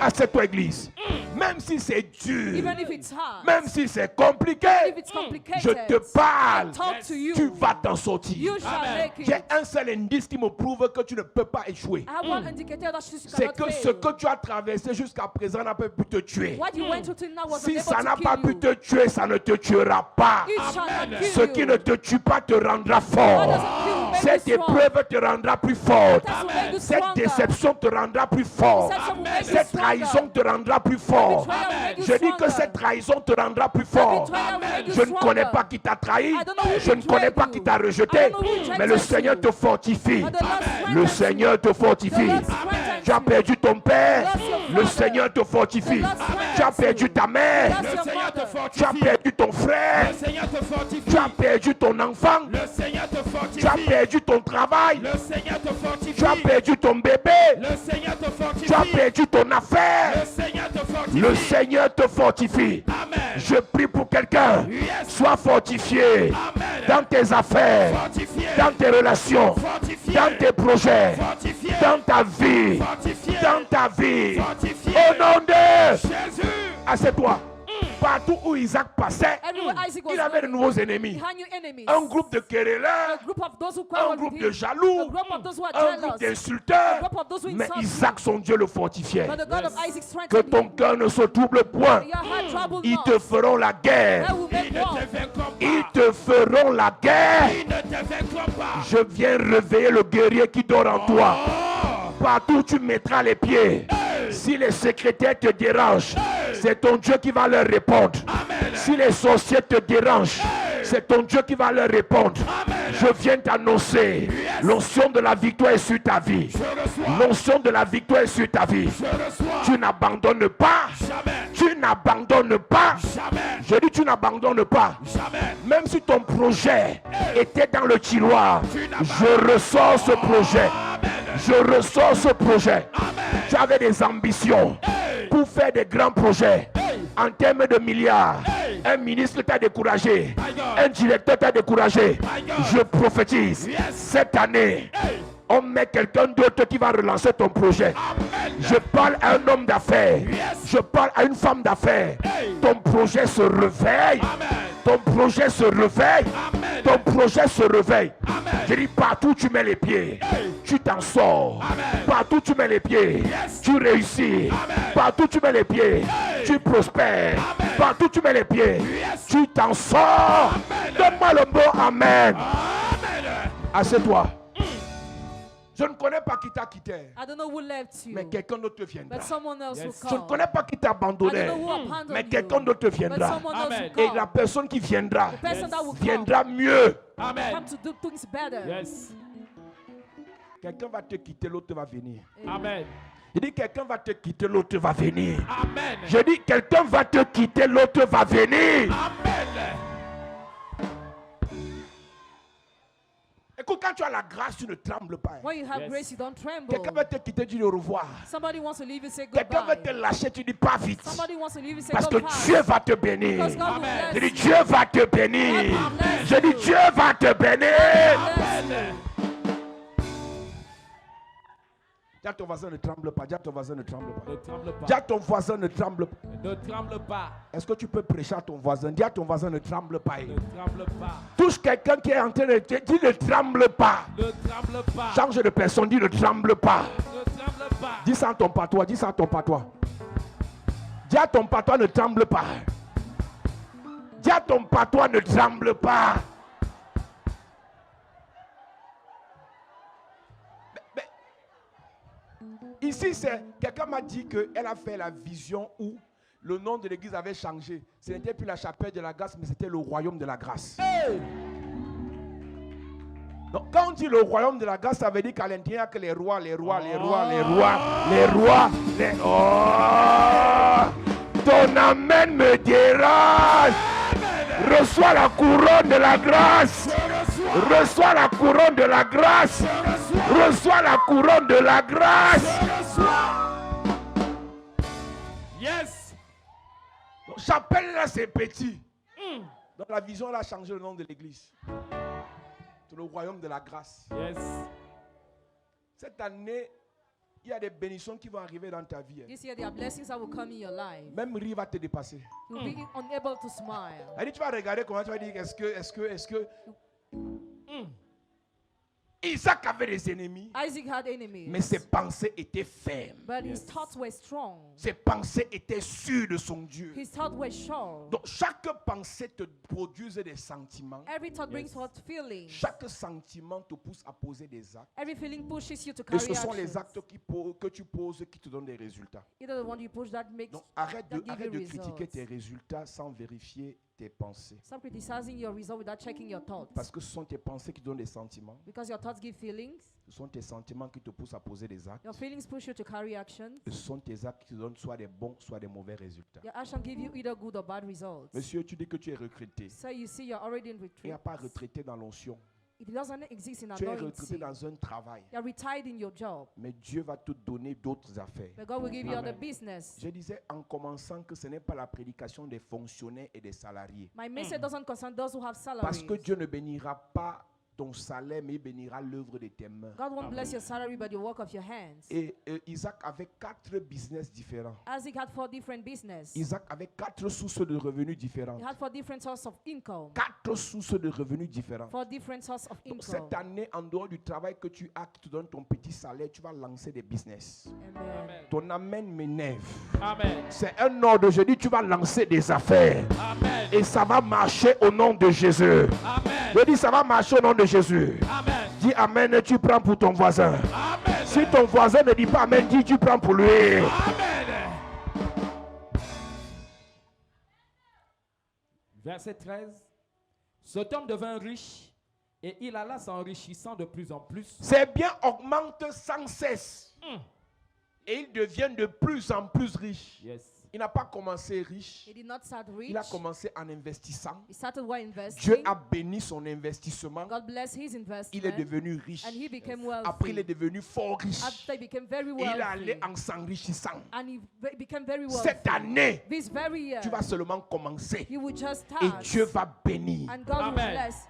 S1: Assieds-toi, église. Même si c'est dur,
S2: Even if it's hard.
S1: même si c'est compliqué,
S2: If it's complicated.
S1: je te parle.
S2: I talk to you.
S1: Tu vas t'en sortir.
S2: You shall make it.
S1: J'ai un seul indice qui me prouve que tu ne peux pas échouer.
S2: I have one indicator that shows you
S1: C'est
S2: cannot
S1: que
S2: fail.
S1: ce que tu as traversé jusqu'à présent n'a pas pu te tuer.
S2: What you went through till now was
S1: Si
S2: unable
S1: ça n'a
S2: to
S1: pas
S2: kill
S1: pu
S2: you.
S1: te tuer, ça ne te tuera pas.
S2: It shall not kill
S1: Ce
S2: you.
S1: qui ne te tue pas te rendra
S2: What
S1: fort.
S2: doesn't kill you make
S1: Cette
S2: you strong.
S1: épreuve te rendra plus forte.
S2: That will make you
S1: Cette
S2: stronger.
S1: déception te rendra plus fort.
S2: Deception will make you
S1: Cette
S2: stronger.
S1: trahison te rendra plus fort.
S2: Betrayal will make you
S1: Je dis que
S2: stronger.
S1: cette trahison te rendra plus fort.
S2: betrayal will make you
S1: Je ne
S2: stronger.
S1: connais pas qui t'a trahi.
S2: I don't know who
S1: Je ne connais
S2: betrayed
S1: pas
S2: you.
S1: qui t'a
S2: I
S1: rejeté.
S2: don't know who rejected
S1: Mais le Seigneur
S2: you.
S1: te fortifie.
S2: But the Lord strengthens
S1: Le
S2: you.
S1: Seigneur te fortifie.
S2: The Lord strengthens
S1: Tu as
S2: you.
S1: perdu ton père.
S2: The Lord your
S1: Le
S2: father.
S1: Seigneur te fortifie.
S2: The Lord strengthens
S1: Tu as perdu
S2: you.
S1: ta mère.
S2: That's your mother.
S1: Tu as perdu ton frère.
S4: Le Seigneur te fortifie.
S1: Tu as perdu ton enfant.
S4: Le Seigneur te fortifie.
S1: Tu as perdu ton travail.
S4: Le Seigneur te fortifie.
S1: Tu as perdu ton bébé.
S4: Le Seigneur te fortifie.
S1: Tu as perdu ton affaire.
S4: Le Seigneur te fortifie.
S1: Le Seigneur te fortifie.
S4: Amen.
S1: Je prie pour quelqu'un.
S4: Yes.
S1: Sois fortifié
S4: Amen.
S1: dans tes affaires,
S4: Fortifié.
S1: dans tes relations,
S4: Fortifié.
S1: dans tes projets,
S4: Fortifié.
S1: dans ta vie,
S4: Fortifié.
S1: dans ta vie.
S4: Fortifié.
S1: Au nom de...
S4: Jésus.
S1: Assieds-toi. Partout où Isaac passait,
S2: Everywhere Isaac was
S1: il avait de
S2: going,
S1: nouveaux ennemis.
S2: he had new enemies.
S1: Un groupe de querelleurs,
S2: A group of those who
S1: un
S2: quarreled
S1: groupe
S2: with
S1: de
S2: him.
S1: jaloux,
S2: A group of those who are
S1: un groupe
S2: jealous.
S1: d'insulteurs.
S2: A group of those who
S1: Mais
S2: insult you.
S1: Isaac, son Dieu, le fortifiait.
S2: But the God of Isaac
S1: Que
S2: strengthened
S1: ton
S2: him.
S1: cœur ne se trouble point.
S2: Your heart troubled
S1: Ils
S2: not.
S1: te feront la guerre.
S2: They will make
S4: Ne
S2: war.
S4: te vaincront
S1: Ils
S4: pas.
S1: te feront la guerre.
S4: Ils ne te vaincront pas.
S1: Je viens réveiller le guerrier qui dort en toi.
S4: Oh.
S1: Partout où tu mettras les pieds. Si les secrétaires te dérangent, c'est ton Dieu qui va leur répondre. Si les sorciers te dérangent, c'est ton Dieu qui va leur répondre. Je viens t'annoncer, l'onction de la victoire est sur ta vie. L'onction de la victoire est sur ta vie.
S4: Je reçois.
S1: Tu n'abandonnes pas.
S4: Jamais.
S1: Tu n'abandonnes pas.
S4: Jamais.
S1: Je dis tu n'abandonnes pas.
S4: Jamais.
S1: Même si ton projet était dans le tiroir, je ressors ce projet. Je ressors ce projet. Tu avais des ambitions pour faire des grands projets en termes de milliards. Un ministre t'a découragé. Un directeur t'a découragé. Je prophétise cette année. On met quelqu'un d'autre qui va relancer ton projet.
S4: Amen.
S1: Je parle à un homme d'affaires.
S4: Yes.
S1: Je parle à une femme d'affaires.
S4: Hey.
S1: Ton projet se réveille.
S4: Amen.
S1: Ton projet se réveille.
S4: Amen.
S1: Ton projet se réveille.
S4: Amen.
S1: Je dis partout où tu mets les pieds,
S4: Hey.
S1: tu t'en sors.
S4: Amen.
S1: Partout où tu mets les pieds,
S4: Yes.
S1: tu réussis.
S4: Amen.
S1: Partout où tu mets les pieds,
S4: Hey.
S1: tu prospères.
S4: Amen.
S1: Partout où tu mets les pieds,
S4: Yes.
S1: tu t'en sors.
S4: Amen.
S1: Donne-moi le mot Amen.
S4: Amen.
S1: Assieds-toi. Je ne connais pas qui t'a quitté,
S2: I don't know who left you,
S1: mais quelqu'un d'autre viendra.
S2: but someone else
S3: Yes.
S2: will
S1: Je ne
S2: come.
S1: connais pas qui t'a
S2: I
S1: abandonné,
S2: don't know who abandoned
S1: mais
S2: you,
S1: quelqu'un d'autre
S2: but
S1: viendra.
S2: someone else
S3: Amen.
S2: will
S1: Et la
S2: come.
S1: personne qui viendra,
S2: The person that will come,
S1: viendra mieux.
S3: Amen.
S2: come to do things better.
S3: Yes.
S1: Quelqu'un va te quitter, l'autre va venir.
S3: Amen.
S1: Je dis quelqu'un va te quitter, l'autre va venir.
S3: Amen.
S1: Je dis quelqu'un va te quitter, l'autre va venir.
S4: Amen.
S1: Écoute, quand tu as la grâce, tu ne trembles pas.
S2: When you have
S3: Yes.
S2: grace, you don't tremble.
S1: Quelqu'un va te quitter, tu dis au revoir.
S2: Somebody wants to leave you, say
S1: Quelqu'un va te
S2: goodbye.
S1: lâcher, tu dis pas vite.
S2: Somebody wants to leave you, say
S1: Parce
S2: go
S1: que
S2: fast.
S1: Dieu va te bénir.
S2: Because God will
S3: Amen.
S1: Je
S2: bless
S1: dis
S2: you.
S1: Dieu va te bénir.
S2: God will bless
S1: Je dis
S2: you.
S1: Dieu va te bénir.
S2: Bless you.
S3: Amen.
S1: Dis à ton voisin ne tremble pas. Dis à ton voisin ne tremble pas.
S3: Ne tremble pas.
S1: Dis à ton voisin ne tremble pas.
S3: Ne tremble pas.
S1: Est-ce que tu peux prêcher à ton voisin? Dis à ton voisin ne tremble pas.
S3: Ne tremble pas.
S1: Touche quelqu'un qui est en train de te dire ne tremble pas.
S3: Ne tremble pas.
S1: Change de personne, dis ne tremble pas.
S3: Ne tremble pas.
S1: Dis ça à ton patois, dis ça à ton patois. Dis à ton patois ne tremble pas. Dis à ton patois ne tremble pas. Mais, ici, c'est quelqu'un m'a dit qu'elle a fait la vision où le nom de l'église avait changé. Ce n'était plus la chapelle de la grâce, mais c'était le royaume de la grâce. Donc, quand on dit le royaume de la grâce, ça veut dire qu'à l'intérieur, il n'y a que les rois, les rois, les rois, les rois, les rois, les... Oh! Ton amen me dérange. Reçois la couronne de la grâce. Reçois la couronne de la grâce. Reçois la couronne de la grâce.
S3: Yes.
S1: Donc, chapelle là, c'est petit. Dans la vision, elle a changé le nom de l'église. C'est le royaume de la grâce.
S3: Yes.
S1: Cette année, il y a des bénédictions qui vont arriver dans ta vie.
S2: This year there are blessings that will come in your life.
S1: Même rire va te dépasser.
S2: You'll be unable to smile.
S1: Elle dit, tu vas regarder comment tu vas dire, est-ce que... Isaac avait des ennemis,
S2: Isaac had enemies,
S1: mais ses pensées étaient fermes.
S2: but his thoughts were strong.
S1: Ses pensées étaient sûres de son Dieu.
S2: His thoughts were sure.
S1: Donc chaque pensée te produise des sentiments.
S2: Every thought brings forth feelings.
S1: Chaque sentiment te pousse à poser des actes.
S2: Every feeling pushes you to
S1: Et
S2: carry
S1: ce sont les
S2: actions.
S1: actes que tu poses qui te donnent des résultats.
S2: Either the one you push that makes.
S1: Donc arrête
S2: that give you
S1: de critiquer
S2: results.
S1: tes résultats sans vérifier tes pensées.
S2: Stop criticizing your result without checking your thoughts.
S1: Parce que ce sont tes pensées qui donnent des sentiments.
S2: Because your thoughts give feelings.
S1: Ce sont tes sentiments qui te poussent à poser des actes.
S2: Your feelings push you to carry actions.
S1: Et ce sont tes actes qui te donnent soit des bons, soit des mauvais résultats.
S2: Your action give you either good or bad results.
S1: Monsieur, tu dis que tu es retraité.
S2: So you see you're already in
S1: Il n'y
S2: retreat.
S1: a pas retraité dans l'onction.
S2: It doesn't exist in
S1: Tu es retraité
S2: anointing.
S1: dans un travail.
S2: You're retired in your job.
S1: Mais Dieu va te donner d'autres affaires.
S2: But God will give you other
S3: Amen.
S2: business.
S1: Je disais en commençant que ce n'est pas la prédication des fonctionnaires et des salariés.
S2: My message doesn't concern those who have
S1: Parce
S2: salaries.
S1: que Dieu ne bénira pas ton salaire, mais il bénira l'œuvre de tes mains.
S2: God won't bless your salary, but the work of your hands.
S1: Et Isaac avait 4 business différents.
S2: Isaac had 4 different business.
S1: Isaac avait 4 sources de revenus différentes.
S2: He had 4 different sources of income.
S1: 4 sources de revenus différents.
S2: 4 different sources of
S1: Donc,
S2: income.
S1: cette année, en dehors du travail que tu as, qui te donne ton petit salaire, tu vas lancer des business.
S2: Amen.
S1: Ton amen m'énerve.
S3: Amen.
S1: C'est un ordre. Je dis, tu vas lancer des affaires.
S3: Amen.
S1: Et ça va marcher au nom de Jésus.
S3: Amen.
S1: Je dis, ça va marcher au nom de Jésus.
S3: Amen.
S1: Dis amen et tu prends pour ton voisin.
S3: Amen.
S1: Si ton voisin ne dit pas amen, dis tu prends pour lui.
S3: Amen. Verset 13. Cet homme devint riche et il alla s'enrichissant de plus en plus.
S1: Ses biens augmentent sans cesse. Et il devient de plus en plus riche.
S3: Yes.
S1: Il n'a pas commencé riche.
S2: He did not start rich.
S1: Il a commencé en investissant.
S2: He started while investing.
S1: Dieu a béni son investissement.
S2: God blessed his investment.
S1: Il est devenu riche.
S2: And he became wealthy.
S1: Après, il est devenu fort riche.
S2: After he became very
S1: Et il est allé
S2: wealthy.
S1: en s'enrichissant.
S2: And he became very wealthy.
S1: Cette année,
S2: This very year,
S1: tu vas seulement commencer.
S2: you will just
S1: Et
S2: start.
S1: Dieu va bénir.
S2: And God will
S3: Amen.
S2: bless.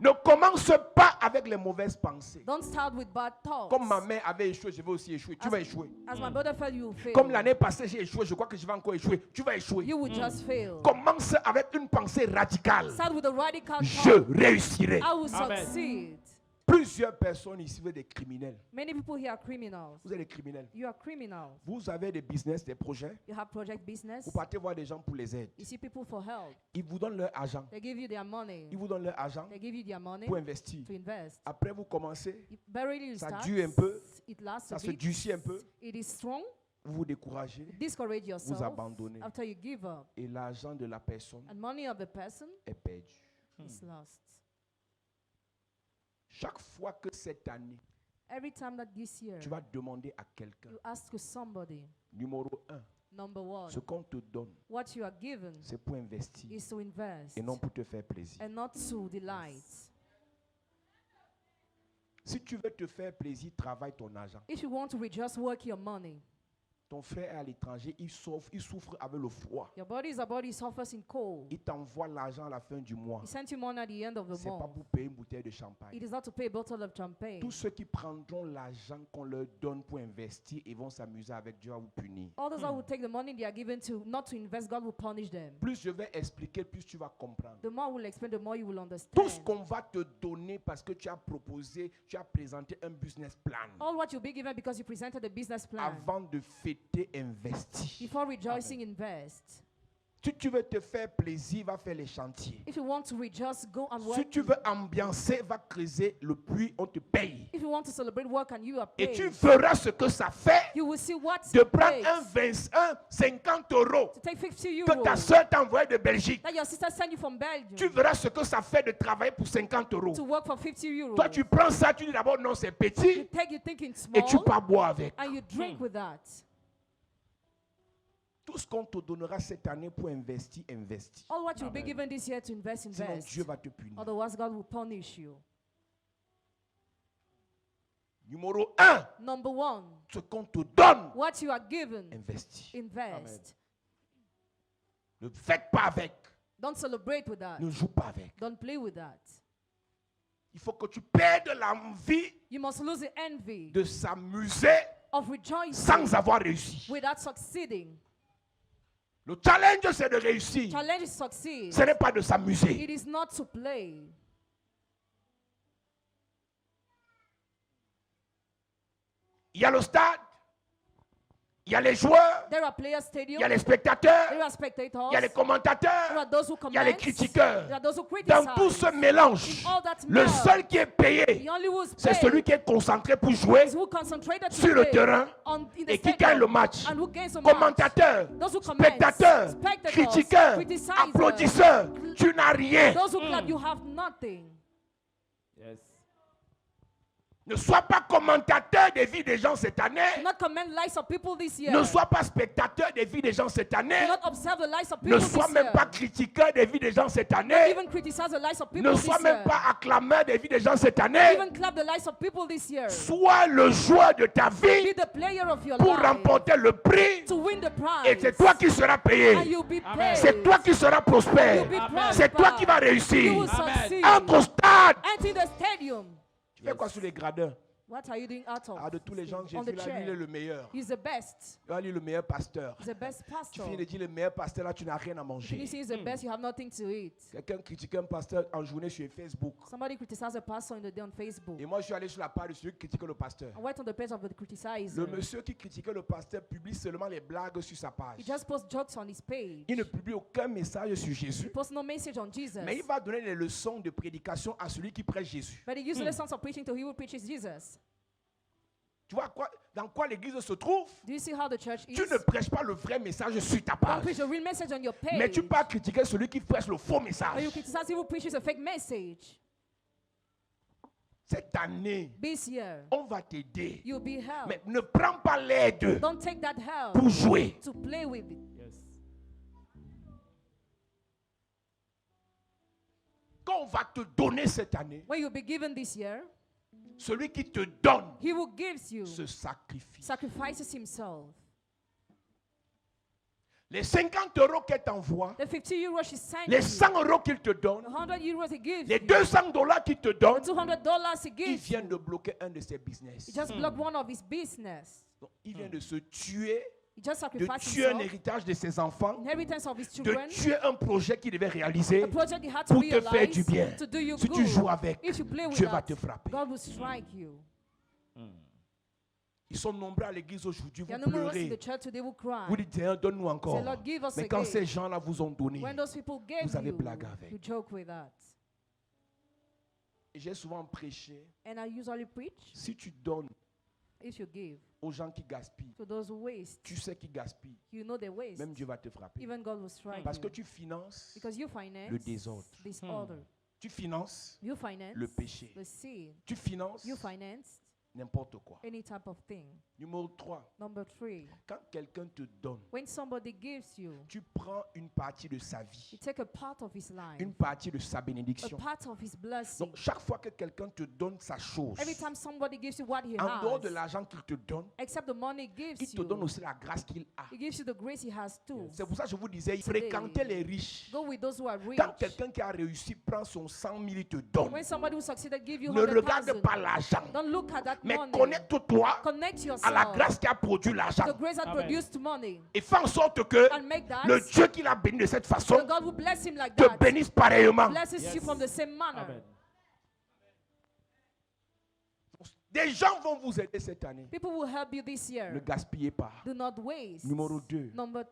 S1: Ne commence pas avec les mauvaises pensées.
S2: Don't start with bad thoughts.
S1: Comme ma mère avait échoué, je vais aussi échouer. Tu vas échouer.
S2: As my brother failed, you will fail.
S1: Comme l'année passée, j'ai échoué, je crois que je vais encore échouer. Tu vas échouer.
S2: You will just fail.
S1: Commence avec une pensée radicale.
S2: Start with a radical
S1: Je
S2: thought.
S1: réussirai.
S2: I will
S3: Amen.
S2: succeed.
S1: Plusieurs personnes ici, vous êtes des criminels.
S2: Many people here are criminals.
S1: Vous êtes des criminels.
S2: You are criminals.
S1: Vous avez des business, des projets.
S2: You have project business.
S1: Vous partez voir des gens pour les aider.
S2: You see people for help.
S1: Ils vous donnent leur argent.
S2: They give you their money.
S1: Ils vous donnent leur argent
S2: They give you their money
S1: pour investir.
S2: to invest.
S1: Après, vous commencez,
S2: Very little
S1: ça
S2: starts.
S1: dure un peu,
S2: It lasts
S1: ça
S2: a
S1: se
S2: bit.
S1: durcit un peu.
S2: It is strong.
S1: Vous vous découragez
S2: Discourage yourself.
S1: Vous abandonnez.
S2: After you give up.
S1: et l'argent de la personne
S2: And money of the person
S1: est perdu.
S2: is lost.
S1: Chaque fois que cette année,
S2: Every time that this year
S1: tu vas demander à quelqu'un,
S2: you ask somebody,
S1: numéro 1,
S2: number one,
S1: ce qu'on te donne,
S2: what you are given
S1: c'est pour investir
S2: is to invest
S1: et non pour te faire plaisir.
S2: and not to delight.
S1: Si tu veux te faire plaisir, travaille ton argent.
S2: If you want to just work your money,
S1: Ton frère est à l'étranger, il souffre avec le froid.
S2: your body is a body suffers in cold.
S1: Il t'envoie l'argent à la fin du mois.
S2: He sent you money at the end of the
S1: C'est pas
S2: month.
S1: pour payer une bouteille de champagne.
S2: It is not to pay a bottle of champagne.
S1: Tous ceux qui prendront l'argent qu'on leur donne pour investir et vont s'amuser avec Dieu va vous punir.
S2: All those that will take the money they are given to not to invest, God will punish them.
S1: Plus je vais expliquer, plus tu vas comprendre.
S2: The more I will explain, the more you will understand.
S1: Tout ce qu'on va te donner parce que tu as proposé, tu as présenté un business plan.
S2: All what you'll be given because you presented a business plan.
S1: Avant de fêter, investir.
S2: Before rejoicing, invest.
S1: Si tu veux te faire plaisir, va faire les chantiers.
S2: If you want to rejoice, go and
S1: Si
S2: work.
S1: tu veux ambiancer, va creuser le puits, on te paye.
S2: If you want to celebrate work and you are
S1: Et
S2: paid,
S1: tu verras ce que ça fait
S2: you will see what
S1: de
S2: it
S1: prendre
S2: takes
S1: 50 euros
S2: to take 50
S1: que ta
S2: euros
S1: soeur t'a envoyé de Belgique.
S2: that your sister sent you from Belgium
S1: Tu verras ce que ça fait de travailler pour 50 euros.
S2: to work for 50 euros.
S1: Toi, tu prends ça, tu dis d'abord non, c'est
S2: You
S1: petit,
S2: take, you think it's
S1: et tu
S2: small,
S1: pars boire avec.
S2: and you drink with that.
S1: Tout ce qu'on te donnera cette année pour investir, investis.
S2: All what you'll be given this year to invest,
S1: Sinon,
S2: invest.
S1: Dieu va te punir.
S2: Otherwise, God will punish you.
S1: Numéro 1,
S2: Number one,
S1: ce qu'on te donne,
S2: what you are given,
S1: investis.
S2: invest.
S1: Ne faites pas avec.
S2: Don't celebrate with that.
S1: Ne joue pas avec.
S2: Don't play with that.
S1: Il faut que tu perdes l'envie
S2: You must lose the envy
S1: de s'amuser
S2: of rejoicing
S1: sans avoir réussi.
S2: without succeeding.
S1: Le challenge, c'est de réussir.
S2: Challenge is succeed.
S1: Ce n'est pas de s'amuser.
S2: It is not to play.
S1: Il y a le stade, il y a les joueurs,
S2: There are players
S1: il
S2: stadium.
S1: y a les
S2: There
S1: spectateurs,
S2: are spectators.
S1: il y a les
S2: There
S1: commentateurs,
S2: are those who
S1: il y a les
S2: comment.
S1: critiqueurs.
S2: There are those who
S1: Dans tout
S2: criticize.
S1: ce mélange,
S2: All that
S1: le
S2: mess.
S1: seul qui est payé,
S2: The only who is
S1: c'est
S2: paid
S1: celui qui est concentré pour jouer
S2: is who concentrated to
S1: sur le
S2: play
S1: terrain
S2: in the
S1: et qui
S2: stadium
S1: gagne le match.
S2: and who gains the match.
S1: Commentateurs,
S2: Those who comment,
S1: spectateurs,
S2: spectators,
S1: critiqueurs,
S2: criticizers,
S1: applaudisseurs, tu n'as rien.
S2: those who clap, you have nothing.
S3: Yes.
S1: Ne sois pas commentateur des vies des gens cette
S2: Do
S1: année.
S2: not comment lives of people this year.
S1: Ne sois pas spectateur des vies des gens cette
S2: Do
S1: année.
S2: not observe the lives of
S1: Ne
S2: people
S1: sois
S2: this
S1: même
S2: year.
S1: pas critiqueur des vies des gens cette
S2: Don't
S1: année.
S2: even criticize the lives of people
S1: Ne
S2: this
S1: sois même
S2: year.
S1: pas acclameur des vies des gens cette année.
S2: Even clap the lives of people this year.
S1: Sois le joueur de ta
S2: Be
S1: vie
S2: the player of your
S1: pour
S2: life
S1: remporter le prix.
S2: to win the prize.
S1: Et c'est toi qui seras
S2: And
S1: payé.
S2: you'll be
S3: Amen.
S2: paid.
S1: C'est toi qui seras prospère.
S2: You'll be
S3: Amen.
S1: C'est toi qui vas
S2: You
S1: réussir.
S2: will
S3: Amen.
S2: succeed.
S1: Entre au stade.
S2: Enter the stadium.
S1: Tu fais quoi sur les gradins?
S2: What are you doing out of?
S1: Ah, de tous les gens que j'ai
S2: On
S1: vu
S2: the
S1: là, lui, il est
S2: chair.
S1: le meilleur.
S2: He's the best.
S1: Là, lui, le meilleur pasteur.
S2: He's the best
S1: Tu
S2: pastor.
S1: finis de dire le meilleur pasteur, là, tu n'as rien à
S2: If
S1: manger.
S2: you say he's the best, you have nothing to eat.
S1: Quelqu'un critique un pasteur en journée sur Facebook.
S2: Somebody criticized a pastor in the day on Facebook.
S1: Et moi, je suis allé sur la page de celui qui critique le pasteur.
S2: I went on the page of the criticizer.
S1: Le monsieur qui critiquait le pasteur publie seulement les blagues sur sa page.
S2: He just posts jokes on his page.
S1: Il ne publie aucun message sur
S2: He
S1: Jésus.
S2: posts no message on Jesus.
S1: Mais il va donner les leçons de prédication à celui qui prêche Jésus.
S2: But he uses lessons of preaching to he who preaches Jesus.
S1: Tu vois dans quoi l'église se trouve?
S2: Do you see how the church is?
S1: Tu ne prêches pas le vrai message sur ta
S2: Don't
S1: page.
S2: preach a real message on your page.
S1: Mais tu peux critiquer celui qui prêche le faux
S2: Or
S1: message.
S2: you criticize he who preaches a fake message.
S1: Cette année,
S2: This year,
S1: on va t'aider.
S2: you'll be helped.
S1: Mais ne prends pas l'aide
S2: Don't take that help
S1: pour jouer.
S2: to play with it.
S3: Yes.
S1: Quand on va te donner cette année,
S2: When you'll be given this year,
S1: celui qui te donne
S2: he who gives you
S1: se sacrifie.
S2: sacrifices himself.
S1: Les 50 euros qu'elle t'envoie,
S2: the 50 euros she sent
S1: les
S2: you,
S1: 100 euros qu'il te donne,
S2: the 100 euros he gives
S1: les
S2: you,
S1: $200 qu'il te donne,
S2: the $200 he
S1: il
S2: gives
S1: vient
S2: you,
S1: de bloquer un de ses business.
S2: he just blocked one of his business.
S1: Donc, il vient de se tuer,
S2: He just
S1: de
S2: sacrificed
S1: tuer un
S2: himself,
S1: héritage de ses enfants,
S2: inheritance of his
S1: de
S2: children,
S1: tuer un projet qu'il devait réaliser
S2: a project he had to
S1: pour te faire du
S2: realize
S1: bien.
S2: to do you
S1: Si tu
S2: good.
S1: joues avec,
S2: If you play with
S1: Dieu va
S2: that,
S1: te frapper.
S2: God will strike you.
S1: Ils sont nombreux à l'église aujourd'hui,
S2: There
S1: vous
S2: are numerous in
S1: pleurez.
S2: the church today who cry.
S1: Vous dites, Seigneur, donne-nous encore.
S2: Say, Lord, give us
S1: Mais quand
S2: again.
S1: ces gens-là vous ont donné,
S2: When those people gave
S1: vous avez
S2: you,
S1: blagué avec.
S2: you joke with that.
S1: j'ai souvent prêché,
S2: And I usually preach,
S1: si tu donnes
S2: if you give
S1: aux gens qui gaspillent,
S2: to those who waste,
S1: tu sais qu'ils gaspillent,
S2: you know they waste.
S1: même Dieu va te frapper.
S2: Even God will strike
S1: Parce que
S2: you.
S1: tu finances
S2: Because you finance
S1: le désordre.
S2: disorder.
S1: Tu finances
S2: You finance
S1: le péché.
S2: the sin.
S1: Tu finances
S2: You finance
S1: n'importe quoi.
S2: any type of thing.
S1: Numéro 3,
S2: Number 3,
S1: quand quelqu'un te donne,
S2: when somebody gives you,
S1: tu prends une partie de sa vie,
S2: you take a part of his life,
S1: une partie de sa
S2: a
S1: bénédiction.
S2: part of his blessing.
S1: Donc chaque fois que quelqu'un te donne sa chose,
S2: Every time somebody gives you what he
S1: en dehors de
S2: has,
S1: l'argent qu'il te donne,
S2: except the money he
S1: il
S2: gives
S1: te donne
S2: you,
S1: aussi la grâce qu'il a.
S2: he gives you the grace he has too.
S1: C'est pour ça que je vous disais, fréquentez les riches.
S2: Go with those who are rich.
S1: Quand quelqu'un qui a réussi prend son 100 000, il te donne.
S2: When somebody who succeeded give you
S1: Ne regarde
S2: 100,000,
S1: pas l'argent,
S2: don't look at that
S1: mais
S2: money.
S1: connecte-toi
S2: Connect
S1: à la
S2: yourself
S1: grâce qui a produit l'argent.
S2: to the grace that
S3: Amen.
S2: produced money
S1: Et fais en sorte que
S2: and make that
S1: le Dieu qui l'a béni de cette façon
S2: the God who bless him like
S1: te
S2: that
S1: bénisse pareillement.
S2: blesses
S3: Yes.
S2: you from the same manner.
S3: Amen.
S1: Des gens vont vous aider cette année.
S2: People will help you this
S1: Ne
S2: year.
S1: gaspillez pas.
S2: Do not waste.
S1: Numéro 2,
S2: Number,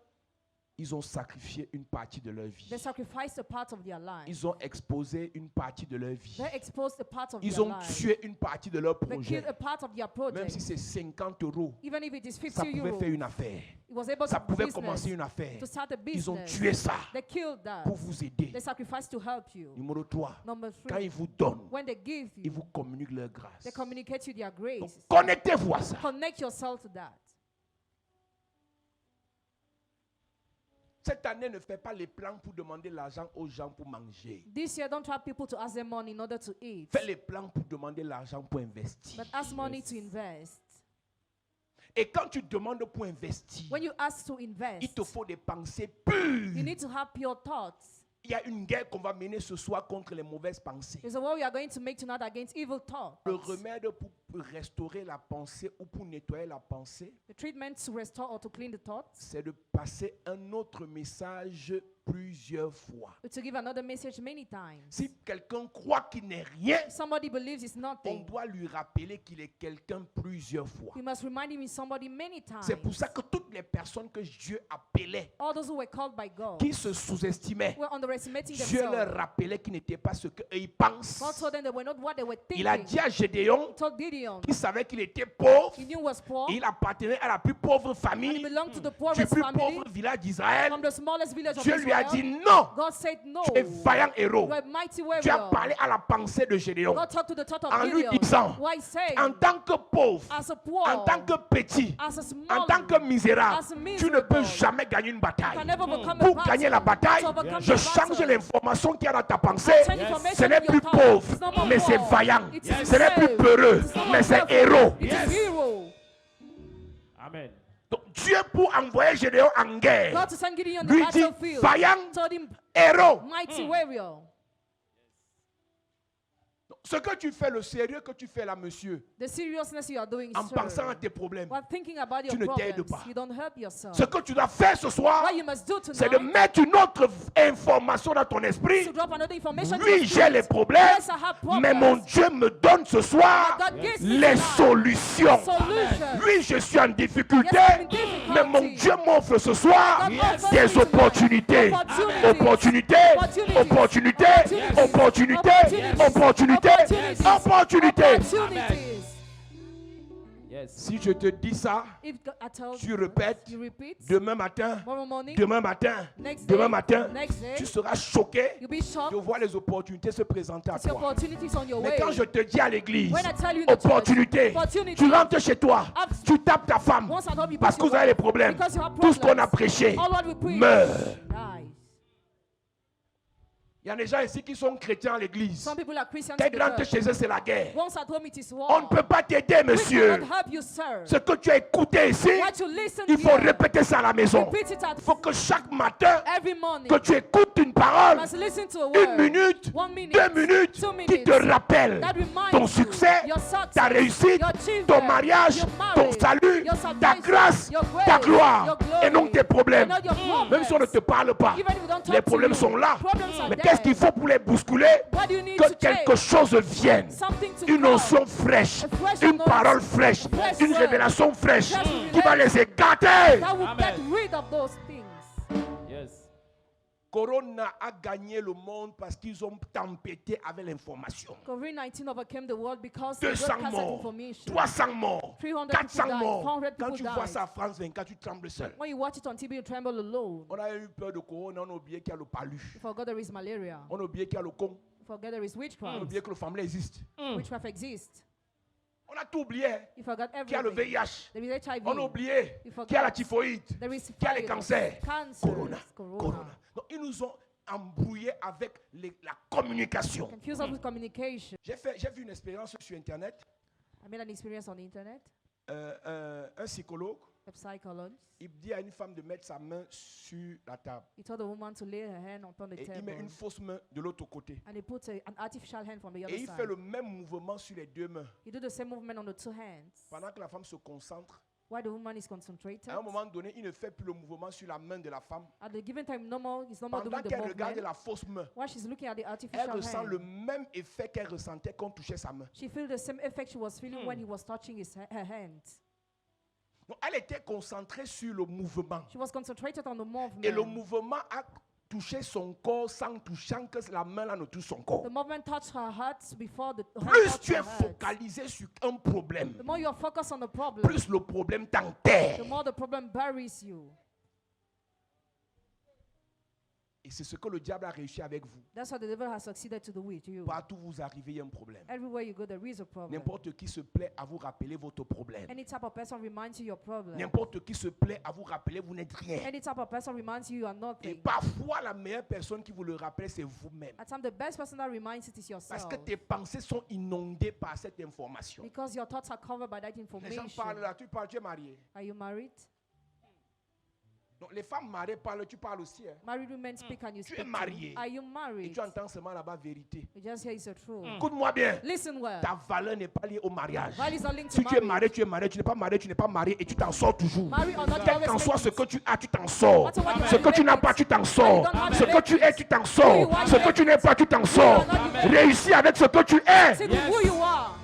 S1: ils ont sacrifié une partie de leur vie.
S2: they sacrificed a part of their life.
S1: Ils ont exposé une partie de leur vie.
S2: They exposed a part of
S1: Ils
S2: their
S1: ont
S2: life.
S1: tué une partie de leur
S2: They
S1: projet.
S2: killed a part of their
S1: Même
S2: project.
S1: si c'est 50 euros,
S2: Even if it is 50
S1: ça pouvait
S2: euros,
S1: faire une affaire.
S2: it was able
S1: Ça
S2: to
S1: pouvait
S2: business,
S1: commencer une affaire.
S2: to start a
S1: Ils ont
S2: business.
S1: tué ça
S2: They killed that.
S1: pour vous aider.
S2: They sacrificed to help you.
S1: Numéro 3,
S2: Number
S1: quand
S2: 3,
S1: ils vous donnent,
S2: when they give
S1: ils
S2: you,
S1: vous communiquent leur grâce.
S2: they communicate you their
S1: Donc,
S2: grace.
S1: connectez-vous à ça.
S2: Connect yourself to that.
S1: Cette année, ne fais pas les plans pour demander l'argent aux gens pour manger.
S2: This year, don't try people to ask them money in order to eat,
S1: Fais les plans pour demander l'argent pour investir.
S2: but ask money to invest.
S1: Et quand tu demandes pour investir,
S2: When you ask to
S1: il
S2: invest,
S1: te faut des pensées
S2: you
S1: pures.
S2: need to have pure thoughts.
S1: Il y a une guerre qu'on va mener ce soir contre les mauvaises pensées.
S2: There's a war we are going to make tonight against evil thoughts.
S1: Le remède pour restaurer la pensée ou pour nettoyer la pensée,
S2: The treatment to restore or to clean the thoughts,
S1: c'est de passer un autre message plusieurs fois.
S2: but to give another message many times.
S1: Si quelqu'un croit qu'il n'est rien,
S2: If somebody believes it's
S1: on
S2: nothing,
S1: doit lui rappeler qu'il est quelqu'un plusieurs fois.
S2: we must remind him he's somebody many times.
S1: C'est pour ça que toutes les personnes que Dieu appelait,
S2: All those who were called by God
S1: qui se sous-estimaient,
S2: were underestimating
S1: Dieu leur
S2: themselves.
S1: rappelait qu'ils n'étaient pas ce qu'ils pensent.
S2: God told them they were not what they were
S1: Il a
S2: thinking.
S1: dit à Gédéon,
S2: He told Gideon,
S1: qui savait qu'il était pauvre,
S2: he knew he was poor,
S1: il appartenait à la plus pauvre
S2: and he
S1: famille
S2: belonged to the
S1: du
S2: poorest
S1: plus
S2: family,
S1: pauvre village d'Israël.
S2: from the smallest village of
S1: Dieu lui a dit
S2: Israel.
S1: non,
S2: God said no.
S1: tu es vaillant héros.
S2: You are a mighty
S1: Tu as
S2: warrior.
S1: parlé à la pensée de Gédéon.
S2: God talked to the thought of
S1: En lui
S2: Gideon.
S1: disant,
S2: Why say,
S1: en tant que pauvre,
S2: as a poor,
S1: en tant que petit,
S2: as a
S1: en
S2: small,
S1: tant que misérable,
S2: as a
S1: tu ne peux
S2: miserable,
S1: jamais gagner une bataille.
S2: can never overcome
S1: Pour
S2: a
S1: gagner la
S2: battle.
S1: bataille,
S2: To overcome
S1: je
S2: the
S1: change
S2: battle.
S1: l'information qu'il y a dans ta pensée.
S2: Change
S3: Yes.
S2: information
S1: Ce n'est
S2: in your
S1: plus
S2: thought.
S1: pauvre,
S2: It's not more
S1: mais c'est
S2: poor.
S1: vaillant.
S2: It is
S1: Ce n'est plus
S2: brave.
S1: peureux,
S2: It's not
S1: mais
S2: more
S1: c'est
S2: fearful.
S1: héros.
S2: It is hero.
S3: Amen.
S1: Donc, Dieu, pour envoyer Gédéon en guerre,
S2: God to send Gideon on the
S1: lui dit
S2: battlefield,
S1: vaillant
S2: told him,
S1: héros.
S2: mighty warrior.
S1: Ce que tu fais, le sérieux que tu fais là, monsieur,
S2: The seriousness you are doing,
S1: en
S2: sir,
S1: pensant à tes problèmes,
S2: while thinking about your
S1: tu ne t'aides
S2: problems,
S1: pas.
S2: you don't help yourself.
S1: ce que tu dois faire ce soir,
S2: What you must do
S1: c'est de
S2: tonight
S1: mettre une autre information dans ton
S2: is
S1: esprit.
S2: to drop another information to
S1: Oui,
S2: your
S1: j'ai
S2: spirit.
S1: les problèmes,
S2: Yes, I have problems.
S1: mais mon Dieu me donne ce soir
S2: God gives me
S1: les
S2: tonight
S1: solutions.
S2: solution.
S1: Oui, je suis en difficulté,
S2: Yes, I'm in difficulty.
S1: mais mon Dieu m'offre ce soir
S2: God offers
S1: des
S2: me tonight
S1: opportunités.
S2: opportunities.
S1: Opportunités, opportunités, opportunités, opportunités, opportunités.
S2: Opportunities.
S3: Yes.
S1: Si je te dis ça,
S2: If I tell
S1: tu
S2: you,
S1: répètes,
S2: you repeat,
S1: demain matin,
S2: tomorrow morning,
S1: demain matin,
S2: next
S1: demain
S2: day,
S1: matin,
S2: next day,
S1: tu seras choqué
S2: you'll be
S1: de
S2: shocked
S1: voir les opportunités se présenter à
S2: to see
S1: toi.
S2: opportunities on your
S1: Mais
S2: way.
S1: quand je te dis à l'église,
S2: When I tell you in the church,
S1: opportunité,
S2: opportunity,
S1: tu rentres chez toi,
S2: I've-
S1: tu tapes ta femme,
S2: once I told you
S1: parce que
S2: about
S1: vous
S2: your
S1: avez des
S2: wife,
S1: problèmes.
S2: because you have
S1: Tout ce qu'on a
S2: problems,
S1: prêché
S2: all what we preach
S1: meurt.
S2: dies.
S1: Il y a des gens ici qui sont chrétiens à l'église.
S2: Some people are Christians.
S1: Dès
S2: in the
S1: que rentre
S2: church.
S1: chez eux, c'est la guerre.
S2: Once at home, it is war.
S1: On ne peut pas t'aider,
S2: We
S1: monsieur.
S2: cannot help you, sir.
S1: Ce que tu as écouté ici,
S2: What you listen
S1: il faut
S2: here,
S1: répéter ça à la maison.
S2: repeat it at
S1: Il faut que chaque matin,
S2: every morning.
S1: que tu écoutes une
S2: You
S1: parole,
S2: must listen to a
S1: une
S2: word.
S1: minute,
S2: 1 minute,
S1: 2 minutes,
S2: 2
S1: qui
S2: minutes,
S1: te rappelle
S2: that reminds
S1: ton
S2: you,
S1: succès,
S2: your success,
S1: ta réussite,
S2: your achievement,
S1: ton mariage,
S2: your
S1: ton
S2: marriage,
S1: salut,
S2: your
S1: ta
S2: salvation,
S1: grâce,
S2: your grace,
S1: ta gloire,
S2: your glory,
S1: et non tes problèmes.
S2: and not your problems.
S1: Même si on ne te parle pas,
S2: Even if we don't talk
S1: les
S2: to
S1: problèmes
S2: you,
S1: sont là.
S2: problems are
S1: Mais
S2: there.
S1: qu'est-ce qu'il faut pour les bousculer?
S2: What do you need
S1: Que
S2: to
S1: quelque
S2: change?
S1: chose vienne.
S2: Something to
S1: Une
S2: come.
S1: onction fraîche,
S2: A fresh
S1: une
S2: anointing,
S1: parole fraîche,
S2: a fresh
S1: une
S2: word,
S1: révélation fraîche
S2: fresh
S1: qui va les écarter.
S2: That will
S3: Amen.
S2: get rid of those things.
S3: Yes.
S1: Corona a gagné le monde parce qu'ils ont tempêté avec l'information.
S2: COVID-19 overcame the world because they
S1: 200
S2: broadcasted
S1: morts,
S2: information.
S1: 300 morts,
S2: 300
S1: 400
S2: people died,
S1: morts.
S2: 400
S1: Quand
S2: people
S1: tu vois
S2: died.
S1: ça à France 24, tu trembles seul.
S2: When you watch it on TV, you tremble alone.
S1: On a eu peur de Corona, on a oublié qu'il y a le palu.
S2: You forgot there is malaria.
S1: On a oublié qu'il y a le con.
S2: You forget there is
S1: On a
S2: witchcraft.
S1: oublié que le family existe.
S2: Witchcraft exists.
S1: On a tout oublié
S2: You forgot
S1: qu'il y a le
S2: everything.
S1: VIH.
S2: There is HIV.
S1: On a oublié
S2: You forgot.
S1: qu'il y a la typhoïde,
S2: There is
S1: qu'il y a les
S2: virus,
S1: cancers.
S2: cancers,
S1: Corona. Donc ils nous ont embrouillés avec la communication.
S2: Confused us with communication.
S1: J'ai vu une expérience sur Internet.
S2: I made an experience on the internet.
S1: Un psychologue,
S2: A psychologist.
S1: il dit à une femme de mettre sa main sur la table.
S2: He told the woman to lay her hand upon the
S1: Et il
S2: table.
S1: met une fausse main de l'autre côté.
S2: And he put an artificial hand from the other
S1: Et il
S2: side.
S1: fait le même mouvement sur les deux mains.
S2: He did the same movement on the two hands.
S1: Pendant que la femme se concentre,
S2: While the woman is concentrated.
S1: à un moment donné, il ne fait plus le mouvement sur la main de la femme.
S2: At the given time, he's no more
S1: Pendant
S2: doing the
S1: qu'elle regarde
S2: movement.
S1: la fausse main,
S2: While she's looking at the
S1: elle
S2: artificial
S1: ressent le
S2: hand,
S1: même effet qu'elle ressentait quand on touchait sa main.
S2: she feels the same effect she was feeling when he was touching her hand.
S1: Donc, elle était concentrée sur le mouvement.
S2: She was concentrated on the movement.
S1: Et le mouvement a touché son corps sans toucher que la main là ne touche son corps.
S2: The movement touched her heart before the hand
S1: Plus
S2: touched
S1: tu es
S2: her heart.
S1: focalisé sur un problème,
S2: The more you are focused on the problem,
S1: plus le problème t'enterre.
S2: the more the problem buries you.
S1: Et c'est ce que le diable a réussi avec vous.
S2: That's how the devil has succeeded to do with you.
S1: Partout où vous arrivez, il y a un problème.
S2: Everywhere you go, there is a problem.
S1: N'importe qui se plaît à vous rappeler votre problème.
S2: Any type of person reminds you your problem.
S1: N'importe qui se plaît à vous rappeler, vous n'êtes rien.
S2: Any type of person reminds you you are
S1: Et
S2: nothing.
S1: parfois, la meilleure personne qui vous le rappelle, c'est vous-même.
S2: At times, the best person that reminds it is
S1: Parce
S2: yourself.
S1: que tes pensées sont inondées par cette information.
S2: Because your thoughts are covered by that
S1: Les gens
S2: information.
S1: parlent là, tu parles, tu es marié.
S2: Are you married?
S1: Donc les femmes mariées parlent, tu parles aussi. Hein.
S2: Married women speak and you
S1: Tu es
S2: speak. too.
S1: marié.
S2: Are you
S1: Et
S2: married?
S1: tu entends seulement là-bas vérité.
S2: You just hear it's the truth.
S1: Écoute-moi bien.
S2: Listen well.
S1: Ta valeur n'est pas liée au mariage.
S2: Value is not linked to
S1: Si tu es
S2: marriage.
S1: marié, tu es marié. Tu n'es pas marié, tu n'es pas marié. Et tu t'en sors toujours.
S2: Marry or not, you
S1: Quel
S2: always
S1: qu'en soit
S2: make
S1: ce
S2: it.
S1: que tu as, tu t'en sors.
S2: Whatever what you
S1: Ce
S2: have,
S1: que tu
S2: you
S1: n'as
S2: make
S1: pas,
S2: it.
S1: tu t'en
S2: What you
S1: sors.
S2: don't have,
S1: Ce
S2: you
S1: que
S2: make
S1: tu
S2: it.
S1: es, tu t'en
S2: Who
S1: sors.
S2: you are,
S1: Ce
S2: you
S1: que
S2: make
S1: tu n'es pas, tu t'en sors.
S2: Amen.
S1: Réussis avec ce que tu es.
S2: See who you are.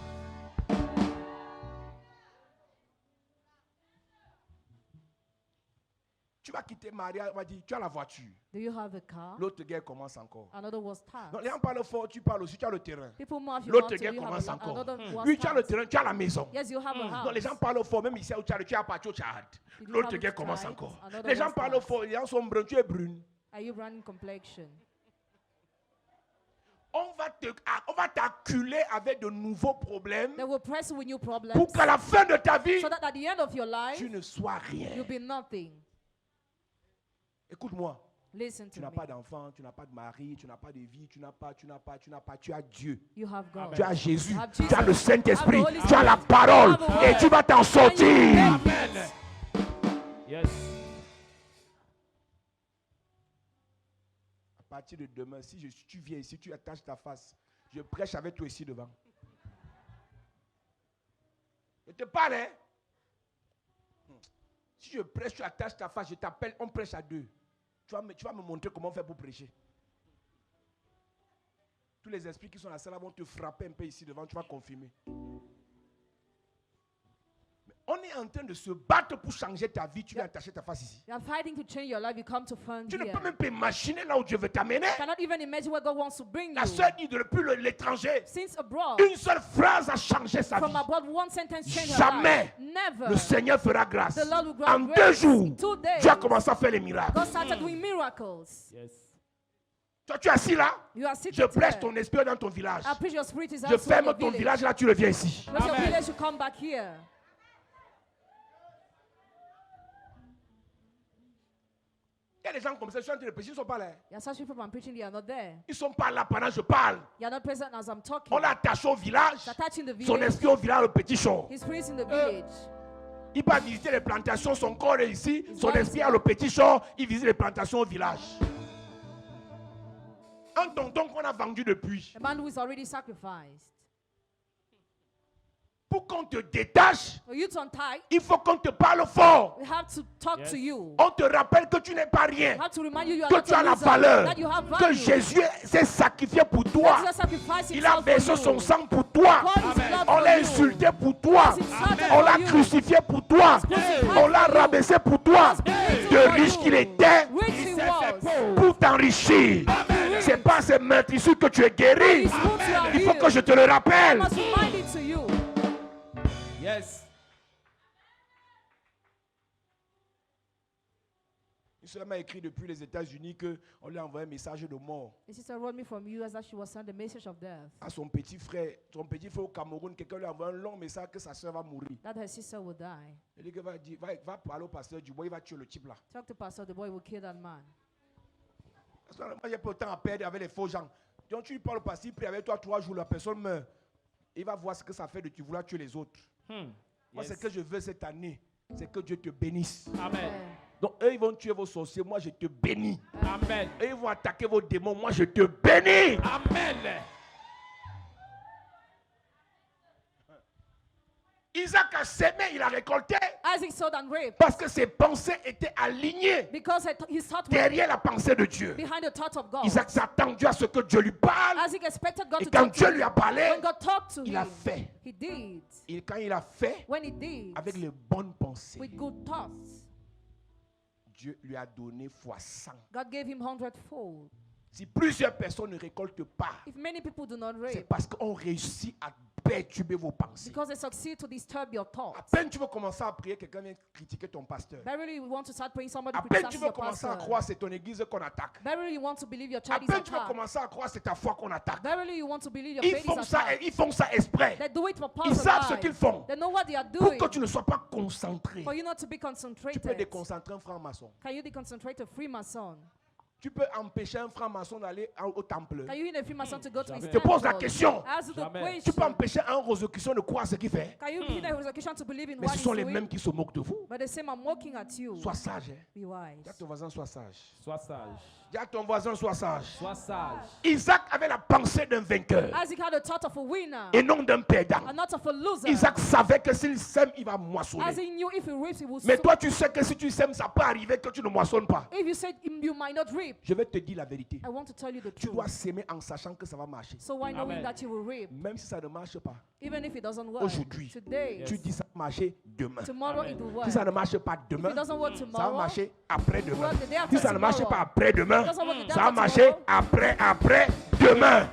S1: Tu vas quitter Maria, on va dire, tu as la voiture.
S2: Do you have a car?
S1: L'autre guerre commence encore.
S2: Another was tax.
S1: Donc, les gens parlent fort, tu parles aussi, tu as le terrain.
S2: People mouth you
S1: L'autre
S2: mountain,
S1: guerre
S2: you have
S1: commence
S2: a,
S1: encore.
S2: another was
S1: Oui, tu as le
S2: tax.
S1: terrain, tu as la maison.
S2: Yes, you have a house.
S1: Donc les gens parlent fort, même ici au Tchad, tu as parti au Tchad.
S2: Did you
S1: L'autre
S2: travel
S1: guerre
S2: to
S1: commence
S2: Tchad?
S1: encore.
S2: Another
S1: Les gens
S2: was
S1: parlent
S2: tax.
S1: fort, les gens sont bruns, tu es brune.
S2: Are you brand complexion?
S1: On va t'acculer avec de nouveaux problèmes
S2: They will press you with new problems
S1: pour qu'à la fin de ta vie,
S2: so that at the end of your life,
S1: tu ne sois rien.
S2: you'll be nothing.
S1: Écoute-moi,
S2: Listen
S1: tu
S2: to
S1: n'as
S2: me.
S1: pas d'enfant, tu n'as pas de mari, tu n'as pas de vie, tu as Dieu.
S2: You have God.
S1: Tu as Jésus,
S2: You have
S1: tu as le
S2: Jesus.
S1: Saint-Esprit,
S2: You have the Holy
S1: tu as la
S2: Spirit.
S1: parole
S2: You have the
S1: et
S2: word.
S1: tu vas t'en sortir.
S3: Amen. Yes.
S1: À partir de demain, si tu viens ici, tu attaches ta face, je prêche avec toi ici devant. Je te parle, hein? Si je prêche, tu attaches ta face, je t'appelle, on prêche à deux. Tu vas me montrer comment faire pour prêcher. Tous les esprits qui sont dans la salle vont te frapper un peu ici devant, tu vas confirmer. Mais on est en train de se battre pour changer ta vie, tu viens attacher ta face ici.
S2: You are fighting to change your life. You come to fund
S1: Tu ne
S2: here.
S1: peux même pas imaginer là où Dieu veut t'amener.
S2: You cannot even imagine where God wants to bring
S1: La
S2: you.
S1: seule dit depuis l'étranger,
S2: Since abroad,
S1: une seule phrase a changé sa
S2: from
S1: vie.
S2: abroad, one sentence changed her
S1: Jamais
S2: life. Never.
S1: Le Seigneur fera grâce.
S2: The Lord will grant
S1: En
S2: grace.
S1: 2 jours,
S2: In 2 days,
S1: tu as commencé à faire les miracles.
S2: God started doing miracles.
S3: Yes.
S1: Toi, tu es assis là,
S2: You are sitting
S1: je prêche
S2: here.
S1: ton esprit dans ton village.
S2: I preach your spirit is
S1: Je
S2: elsewhere in
S1: ferme
S2: your
S1: ton
S2: village.
S1: village, là tu reviens ici.
S2: Because your
S3: Amen.
S2: village, you come back here.
S1: Il y a des gens comme ça, je suis en train de prêcher, ils ne sont pas là.
S2: There are such people I'm preaching, they are not there.
S1: Ils ne sont pas là pendant que je parle.
S2: They are not present as I'm talking.
S1: On l'a attaché au village.
S2: He's attached in the
S1: Son
S2: village.
S1: esprit au village, le petit champ.
S2: His spirit in the village.
S1: Il va visiter les plantations, son corps est ici.
S2: He's
S1: Son
S2: going
S1: esprit
S2: to-
S1: a le petit champ, il visite les plantations au village. Un tonton qu'on a vendu depuis.
S2: A man who is already sacrificed.
S1: Pour qu'on te détache,
S2: For you to untie,
S1: il faut qu'on te parle fort.
S2: we have to talk
S3: Yes.
S2: to you.
S1: On te rappelle que tu n'es pas rien.
S2: We have to remind you you are
S1: Que
S2: not
S1: tu as
S2: a
S1: la
S2: loser,
S1: valeur.
S2: that you have
S1: Que
S2: value.
S1: Jésus s'est sacrifié pour
S2: That
S1: toi.
S2: Jesus sacrificed
S1: Il a
S2: himself
S1: versé
S2: for
S1: son
S2: you.
S1: sang pour toi.
S2: God is
S3: Amen.
S2: blood
S1: On
S2: for
S1: l'a
S2: you.
S1: insulté pour toi.
S2: He's insulted
S1: On
S2: for
S1: l'a
S2: you.
S1: crucifié pour toi.
S2: crucified
S1: On l'a
S2: for you.
S1: rabaissé pour toi.
S2: He's been
S1: De
S2: for
S1: riche
S2: you.
S1: qu'il était,
S2: Rich he was.
S1: pour t'enrichir. C'est pas ces meurtrissures que tu es guéri.
S2: His wounds you are
S1: Il faut
S2: healed.
S1: que je te le
S2: I
S1: rappelle.
S2: must remind it to you.
S3: Yes.
S1: Une sœur m'a écrit depuis les États-Unis qu'on lui a envoyé un message de mort
S2: A sister wrote me from US that she was sent a message of death.
S1: à son petit frère. Son petit frère au Cameroun, quelqu'un lui a envoyé un long message que sa sœur va mourir.
S2: That her sister will die.
S1: Il dit que va parler au pasteur Dubois, il va tuer le type là.
S2: Talk to Pastor, the boy will kill that man.
S1: Parce que moi, j'ai pas autant à perdre avec les faux gens. Donc tu lui parles au pasteur, il prie avec toi 3 jours, la personne meurt. Il va voir ce que ça fait de tu vouloir tuer les autres. Moi,
S3: Yes.
S1: ce que je veux cette année, c'est que Dieu te bénisse.
S3: Amen.
S1: Donc eux, ils vont tuer vos sorciers, moi je te bénis.
S3: Amen.
S1: Eux, ils vont attaquer vos démons, moi je te bénis.
S3: Amen.
S1: Isaac a sémé, il a récolté
S2: Isaac sowed and reaped
S1: parce que ses pensées étaient alignées
S2: because his thought was
S1: derrière la pensée de Dieu.
S2: behind the thought of God.
S1: Isaac s'est attendu à ce que Dieu lui parle.
S2: Isaac expected God
S1: Et
S2: to
S1: quand
S2: talk
S1: Dieu
S2: to
S1: lui
S2: him.
S1: a parlé,
S2: When God talked to
S1: il a
S2: him,
S1: fait.
S2: he did.
S1: Et quand il a fait,
S2: When he did,
S1: avec les bonnes pensées,
S2: with good thoughts,
S1: Dieu lui a donné fois 100.
S2: God gave him 100-fold.
S1: Si plusieurs personnes ne récoltent pas,
S2: If many people do not
S1: c'est
S2: reap,
S1: parce qu'on réussit à perturber vos pensées.
S2: because they succeed to disturb your
S1: À
S2: thoughts.
S1: peine tu veux commencer à prier, quelqu'un vient critiquer ton pasteur.
S2: Verily, you want to start praying, somebody
S1: À peine
S2: criticizes
S1: tu veux
S2: your
S1: commencer à
S2: pastor.
S1: croire, c'est ton église qu'on attaque.
S2: Verily, you want to believe your
S1: À
S2: child is
S1: peine tu veux
S2: attacked.
S1: commencer à croire, c'est ta foi qu'on attaque.
S2: Verily, you want to believe your
S1: Ils
S2: faith is
S1: font ça,
S2: attacked.
S1: ils font ça exprès.
S2: They do it for
S1: Ils savent ce
S2: personal
S1: qu'ils
S2: life.
S1: font.
S2: They know what they are
S1: Pour
S2: doing.
S1: que tu ne sois pas concentré.
S2: For you not to be
S1: Tu peux
S2: concentrated.
S1: déconcentrer un franc-maçon.
S2: Can you deconcentrate a Freemason?
S1: Tu peux empêcher un franc-maçon d'aller au temple.
S2: Can you hinder a Freemason to go to his
S3: Jamais.
S1: Je te pose la
S2: temple?
S1: question.
S2: Ask the
S3: Jamais.
S1: Tu peux
S2: question.
S1: empêcher un rosicrucian de croire ce qu'il fait.
S2: Can you hinder a Christian to believe in
S1: Mais
S2: what
S1: ce
S2: he's
S1: sont les
S2: doing?
S1: mêmes qui se moquent de vous.
S2: But they say, I'm mocking at you.
S1: Sois sage. Hein.
S2: Be wise.
S1: Dis à ton voisin, sois sage.
S3: Sois sage.
S1: Dis à ton voisin, sois sage.
S3: Sois sage.
S1: Isaac avait la pensée d'un vainqueur
S2: Isaac had a thought of a winner
S1: et non d'un perdant.
S2: and not of a loser.
S1: Isaac savait que s'il sème, il va moissonner.
S2: As he knew if he reaps, he will
S1: Mais
S2: sow.
S1: toi, tu sais que si tu sèmes, ça peut arriver que tu ne moissonnes pas.
S2: If you said you might not reap,
S1: Je vais te dire la vérité.
S2: I want to tell you the
S1: Tu dois
S2: truth.
S1: s'aimer en sachant que ça va marcher.
S2: So why knowing
S3: Amen.
S2: that you will reap,
S1: Même si ça ne marche pas,
S2: even if it doesn't work
S1: Aujourd'hui.
S2: today,
S1: tu dis ça va marcher demain.
S2: tomorrow
S3: Amen.
S2: it will
S1: Si
S2: work.
S1: ça ne marche pas demain,
S2: If it doesn't work
S1: ça va
S2: tomorrow,
S1: marcher après-demain.
S2: work the day after
S1: Si ça ne marche
S2: tomorrow.
S1: pas après-demain,
S2: It doesn't work the day
S1: ça va
S2: after
S1: marcher
S2: tomorrow.
S1: après-demain.
S2: Amen.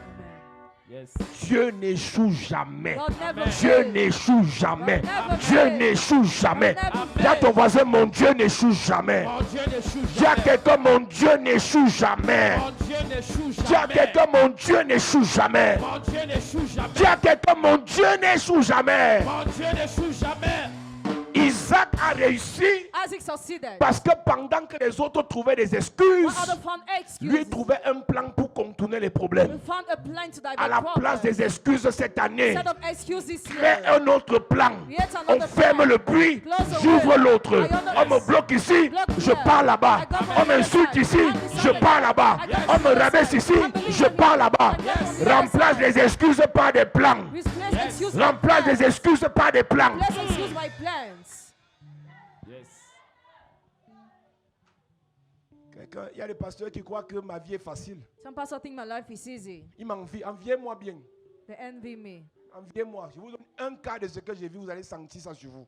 S3: Yes.
S1: Dieu n'échoue jamais.
S2: God never
S3: Amen.
S1: Dieu
S2: fails.
S1: n'échoue jamais.
S2: Never
S1: Dieu
S2: fail.
S1: n'échoue jamais.
S2: Never
S1: Dis à ton voisin, mon Dieu n'échoue jamais.
S3: Mon Dieu n'échoue
S1: Dis à
S3: jamais.
S1: quelqu'un, mon Dieu n'échoue jamais.
S3: Mon Dieu n'échoue
S1: Dis à
S3: jamais.
S1: quelqu'un, mon Dieu n'échoue jamais.
S3: Mon Dieu n'échoue jamais.
S1: Dis à quelqu'un, mon Dieu n'échoue jamais.
S3: Mon Dieu n'échoue jamais.
S1: Isaac a réussi
S2: Isaac succeeded.
S1: parce que pendant que les autres trouvaient des
S2: When
S1: excuses,
S2: others found
S1: lui
S2: excuses,
S1: trouvait un plan pour contourner les
S2: we
S1: problèmes.
S2: found a plan to divert
S1: À la place
S2: problems.
S1: des excuses cette année,
S2: Instead of excuses this
S1: crée
S2: year,
S1: un autre plan.
S2: Yet
S1: On
S2: another
S1: ferme
S2: plan.
S1: le puits,
S2: Close the
S1: j'ouvre
S2: way.
S1: l'autre.
S2: I understand.
S1: On me bloque ici,
S2: Block
S1: je
S2: here.
S1: pars là-bas.
S2: I go from
S1: On
S2: the other
S1: m'insulte
S2: side.
S1: ici,
S2: I'm
S1: je
S2: insulted.
S1: pars là-bas.
S2: I go
S1: On
S2: from
S1: me
S2: the
S1: rabaisse
S2: side.
S1: ici,
S2: I believe
S1: je
S2: in
S1: pars
S2: you.
S1: là-bas.
S2: I go from the other
S1: Remplace
S2: side.
S1: les excuses par des plans.
S2: Replace excuses by
S1: Remplace
S2: plans.
S1: les excuses par des plans.
S2: Replace excuses by plans.
S3: Yes.
S1: Il y a des pasteurs qui croient que ma vie est facile.
S2: Some pastors think my life is easy.
S1: Ils m'envient, enviez-moi bien.
S2: They envy me.
S1: Enviez-moi. Je vous donne un quart de ce que j'ai vu, vous allez sentir ça sur vous.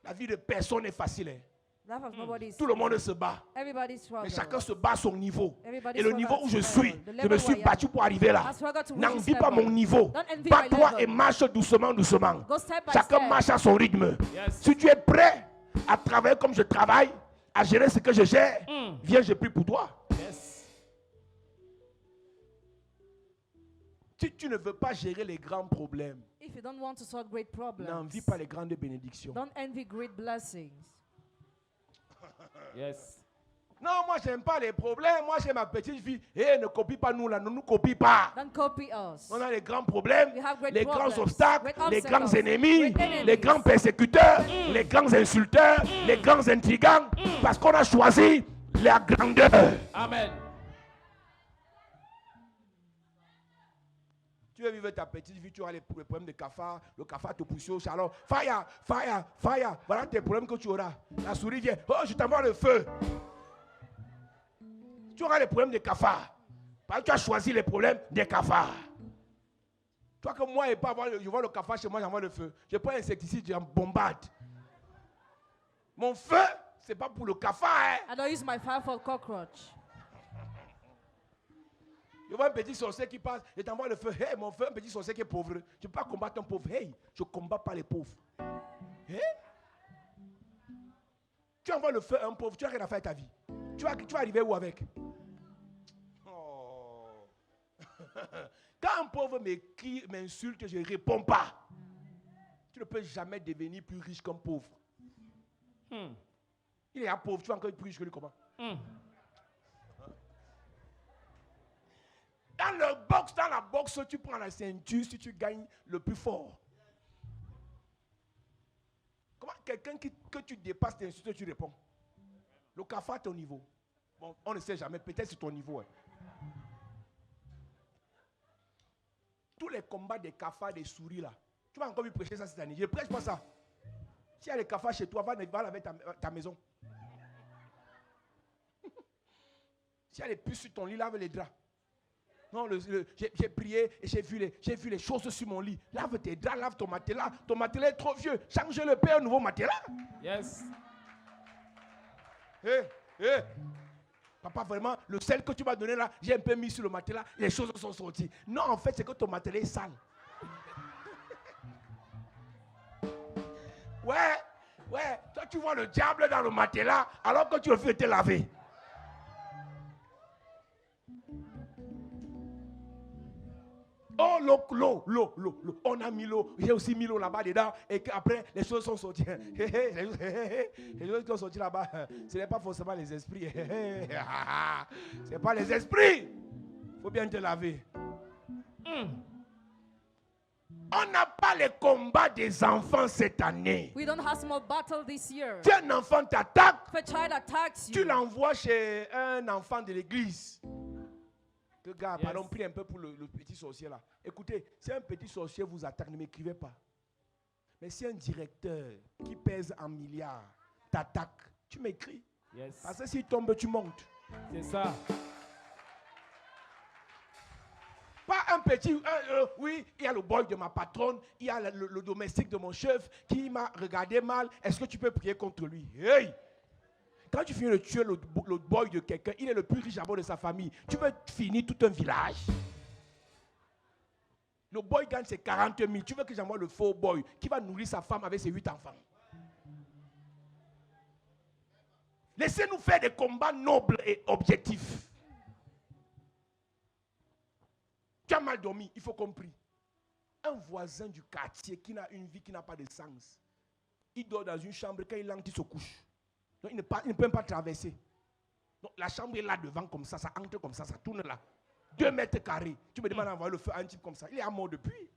S1: La vie de personne n'est facile. Hein.
S2: Life of nobody is
S1: Tout le monde se bat.
S2: Everybody
S1: Mais
S2: struggles.
S1: chacun se bat à son niveau.
S2: Everybody
S1: Et le
S2: struggles
S1: niveau où
S2: at
S1: je
S2: his
S1: suis,
S2: level. The
S1: je
S2: level
S1: me suis
S2: where I
S1: battu
S2: am.
S1: pour arriver là.
S2: I struggle to reach
S1: N'envie
S2: this
S1: pas
S2: level.
S1: mon niveau.
S2: Don't envy
S1: Pas
S2: my
S1: toi
S2: level.
S1: et marche doucement, doucement.
S2: Go step by
S1: Chacun
S2: step.
S1: marche à son rythme.
S3: Yes.
S1: Si tu es prêt à travailler comme je travaille, à gérer ce que je gère, viens, je prie pour toi.
S3: Yes.
S1: Si tu ne veux pas gérer les grands problèmes,
S2: If you don't want to solve great problems,
S1: n'envie pas les grandes bénédictions.
S2: don't envy great blessings.
S3: Yes.
S1: Non, moi, j'aime pas les problèmes. Moi, j'ai ma petite fille. Eh, ne copie pas nous là, ne nous copie pas.
S2: Don't copy us.
S1: On a les grands problèmes,
S2: We have great
S1: les grands
S2: problems,
S1: obstacles,
S2: great
S1: les grands
S2: obstacles,
S1: ennemis,
S2: great enemies.
S1: les grands persécuteurs, les grands insulteurs, les grands intrigants, parce qu'on a choisi la grandeur.
S3: Amen.
S1: Tu veux vivre ta petite vie, tu auras les problèmes de cafard, le cafard te pousse au salon. Fire, fire, fire. Voilà tes problèmes que tu auras. La souris vient, oh, je t'envoie le feu. Tu auras les problèmes de cafard. Parce que tu as choisi les problèmes des cafards. Toi que moi, je vois le cafard chez moi, j'envoie le feu. Je prends un insecticide, j'en bombarde. Mon feu, ce n'est pas pour le cafard. Hein.
S2: I don't use my fire for cockroach.
S1: Je vois un petit sorcier qui passe, je t'envoie le feu. Hey, mon feu, un petit sorcier qui est pauvre. Tu ne peux pas combattre un pauvre. Hey, je ne combats pas les pauvres. Hey? Tu envoies le feu à un pauvre, tu n'as rien à faire de ta vie. Tu vas arriver où avec? Oh. Quand un pauvre m'écrit, m'insulte, je ne réponds pas. Tu ne peux jamais devenir plus riche qu'un pauvre. Il est un pauvre, tu vas encore être plus riche que lui, comment? Dans la boxe, tu prends la ceinture si tu gagnes le plus fort. Comment quelqu'un que tu dépasses t'insulte, tu réponds? Le cafard est au niveau. Bon, on ne sait jamais, peut-être c'est ton niveau. Hein. Tous les combats des cafards, des souris là, tu vas encore lui prêcher ça cette année. Je ne prêche pas ça. S'il y a les cafards chez toi, va laver ta maison. S'il y a les puces sur ton lit, lave les draps. Non, j'ai prié et j'ai vu les choses sur mon lit. Lave tes draps, lave ton matelas. Ton matelas est trop vieux. Change-le, paye un nouveau matelas.
S3: Yes.
S1: Papa, vraiment, le sel que tu m'as donné là, j'ai un peu mis sur le matelas, les choses sont sorties. Non, en fait, c'est que ton matelas est sale. Ouais. Toi, tu vois le diable dans le matelas alors que tu refuses de te laver. Oh, l'eau. On a mis l'eau. J'ai aussi mis l'eau là-bas dedans. Et qu'après, les choses sont sorties. Les choses qui sont sorties là-bas, ce n'est pas forcément les esprits. Ce n'est pas les esprits. Il faut bien te laver. On n'a pas les combats des enfants cette année.
S2: We don't have small battle this year.
S1: Si un enfant t'attaque,
S2: If a child attacks
S1: tu
S2: you,
S1: l'envoies chez un enfant de l'église. Que gars,
S3: Yes.
S1: pardon, prie un peu pour le petit sorcier là. Écoutez, si un petit sorcier vous attaque, ne m'écrivez pas. Mais si un directeur qui pèse en milliards t'attaque, tu m'écris.
S3: Yes.
S1: Parce que s'il tombe, tu montes.
S3: C'est ça.
S1: Pas un petit, oui, il y a le boy de ma patronne, il y a le domestique de mon chef qui m'a regardé mal. Est-ce que tu peux prier contre lui? Hey! Quand tu finis de tuer le boy de quelqu'un, il est le plus riche à bord de sa famille. Tu veux finir tout un village? Le boy gagne ses 40 000. Tu veux que j'envoie le faux boy qui va nourrir sa femme avec ses 8 enfants? Laissez-nous faire des combats nobles et objectifs. Tu as mal dormi, il faut compris. Un voisin du quartier qui n'a une vie qui n'a pas de sens, il dort dans une chambre, quand il entre, il se couche. Donc il ne peut même pas traverser. Donc la chambre est là devant comme ça entre comme ça tourne là. 2 mètres carrés. Tu me demandes d'envoyer le feu à un type comme ça. Il est à mort depuis.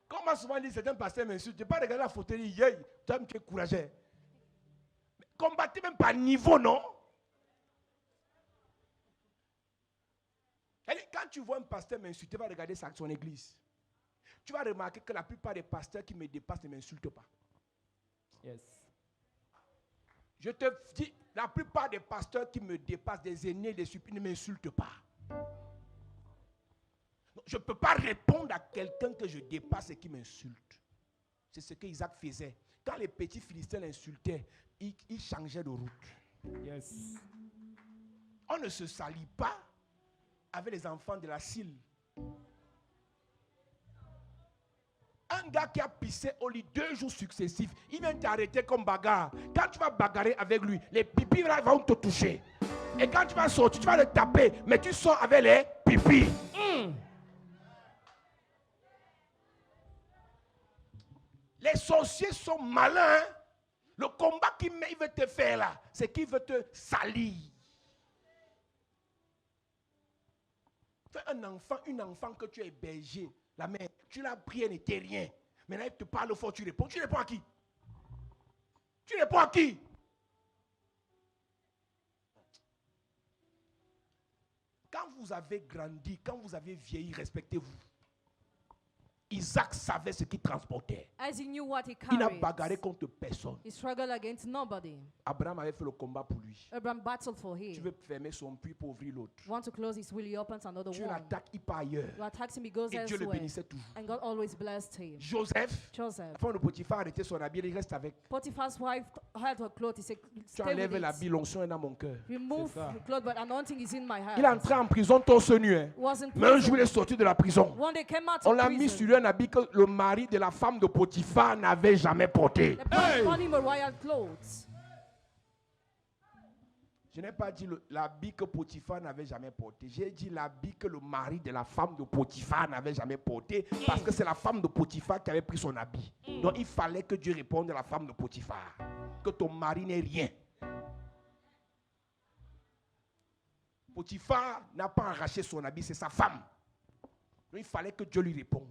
S1: Comme on m'a souvent dit, certains pasteurs m'insultent. Je n'ai pas regardé la photo, tu es courageux. Combattez même par niveau, non? Quand tu vois un pasteur m'insulter, tu vas regarder son église. Tu vas remarquer que la plupart des pasteurs qui me dépassent ne m'insultent pas.
S3: Yes.
S1: Je te dis, la plupart des pasteurs qui me dépassent, des aînés, des supérieurs, ne m'insultent pas. Je ne peux pas répondre à quelqu'un que je dépasse et qui m'insulte. C'est ce que Isaac faisait. Quand les petits Philistins l'insultaient, il changeait de route.
S3: Yes.
S1: On ne se salit pas avec les enfants de la Sylle. Un gars qui a pissé au lit 2 jours successifs, il vient t'arrêter comme bagarre. Quand tu vas bagarrer avec lui, les pipis vont te toucher. Et quand tu vas sortir, tu vas le taper. Mais tu sors avec les pipis. Les sorciers sont malins. Hein? Le combat qu'il veut te faire là, c'est qu'il veut te salir. Fais un enfant, une enfant que tu as hébergé. La mère, tu l'as pris, elle n'était rien. Maintenant, elle te parle fort, tu réponds. Tu réponds à qui? Tu réponds à qui? Quand vous avez grandi, quand vous avez vieilli, respectez-vous. Isaac savait ce qu'il transportait.
S2: As he knew what he
S1: Il n'a
S2: carried,
S1: bagarré contre personne.
S2: he struggled against nobody.
S1: Abraham avait fait le combat pour lui.
S2: Abraham battled for
S1: Tu
S2: him.
S1: veux fermer son puits pour ouvrir l'autre.
S2: Want to close his will, he opens another
S1: Tu
S2: one.
S1: l'attaques, il part ailleurs.
S2: You attack him, he goes
S1: Et Dieu le
S2: elsewhere.
S1: bénissait toujours.
S2: And God always blessed him.
S1: Joseph,
S2: Joseph.
S1: la femme de Potiphar a arrêté son habit, il reste avec.
S2: Potiphar's wife held her clothes. He said,
S1: Tu
S2: stay with
S1: enlèves
S2: it.
S1: l'habit, l'onction est dans mon cœur.
S2: Remove
S3: C'est ça.
S2: the clothes, but anointing is in my hand.
S1: Il est entré en prison torse nu. Hein.
S2: Was in
S1: Mais un jour, il est
S2: prison.
S1: sorti de la prison.
S2: One day came out
S1: On
S2: of
S1: l'a mis
S2: prison.
S1: sur lui un habit que le mari de la femme de Potiphar n'avait jamais porté.
S2: They put on him a royal clothes.
S1: Je n'ai pas dit l'habit que Potiphar n'avait jamais porté. J'ai dit l'habit que le mari de la femme de Potiphar n'avait jamais porté. Parce que c'est la femme de Potiphar qui avait pris son habit. Donc il fallait que Dieu réponde à la femme de Potiphar. Que ton mari n'est rien. Potiphar n'a pas arraché son habit, c'est sa femme. Donc il fallait que Dieu lui réponde.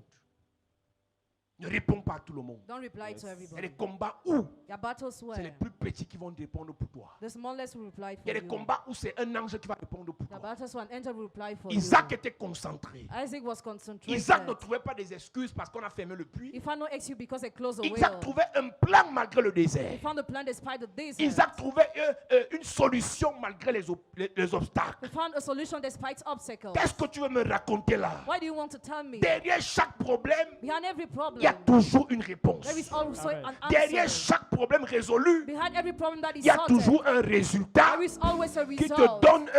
S1: Ne réponds pas à tout le monde.
S2: Don't reply to
S1: Il y a
S2: everybody.
S1: des combats où
S2: Your battles
S1: c'est les
S2: where
S1: plus petits qui vont te répondre pour toi.
S2: the smallest will reply
S1: Il y
S2: for
S1: a des
S2: you.
S1: combats où c'est un ange qui va répondre pour
S2: The
S1: toi.
S2: battles when angel will reply for
S1: Isaac
S2: you.
S1: était concentré.
S2: Isaac was concentrated.
S1: Isaac ne trouvait pas des excuses parce qu'on a fermé le puits.
S2: He found no excuse because they closed the
S1: Isaac
S2: well.
S1: trouvait un plan malgré le
S2: He
S1: désert.
S2: found a plan despite the desert.
S1: Isaac trouvait une solution malgré les obstacles.
S2: He found a solution despite obstacles.
S1: Qu'est-ce que tu veux me raconter là?
S2: Why do you want to tell me?
S1: Derrière chaque problème,
S2: Behind every
S1: il y a
S2: problem,
S1: toujours une réponse.
S2: there is also
S3: Amen.
S2: an
S1: Derrière
S2: answer.
S1: chaque problème résolu,
S2: Behind every problem that is
S1: il y a
S2: sorted,
S1: toujours un résultat
S2: there is always a
S1: qui te
S2: result
S1: donne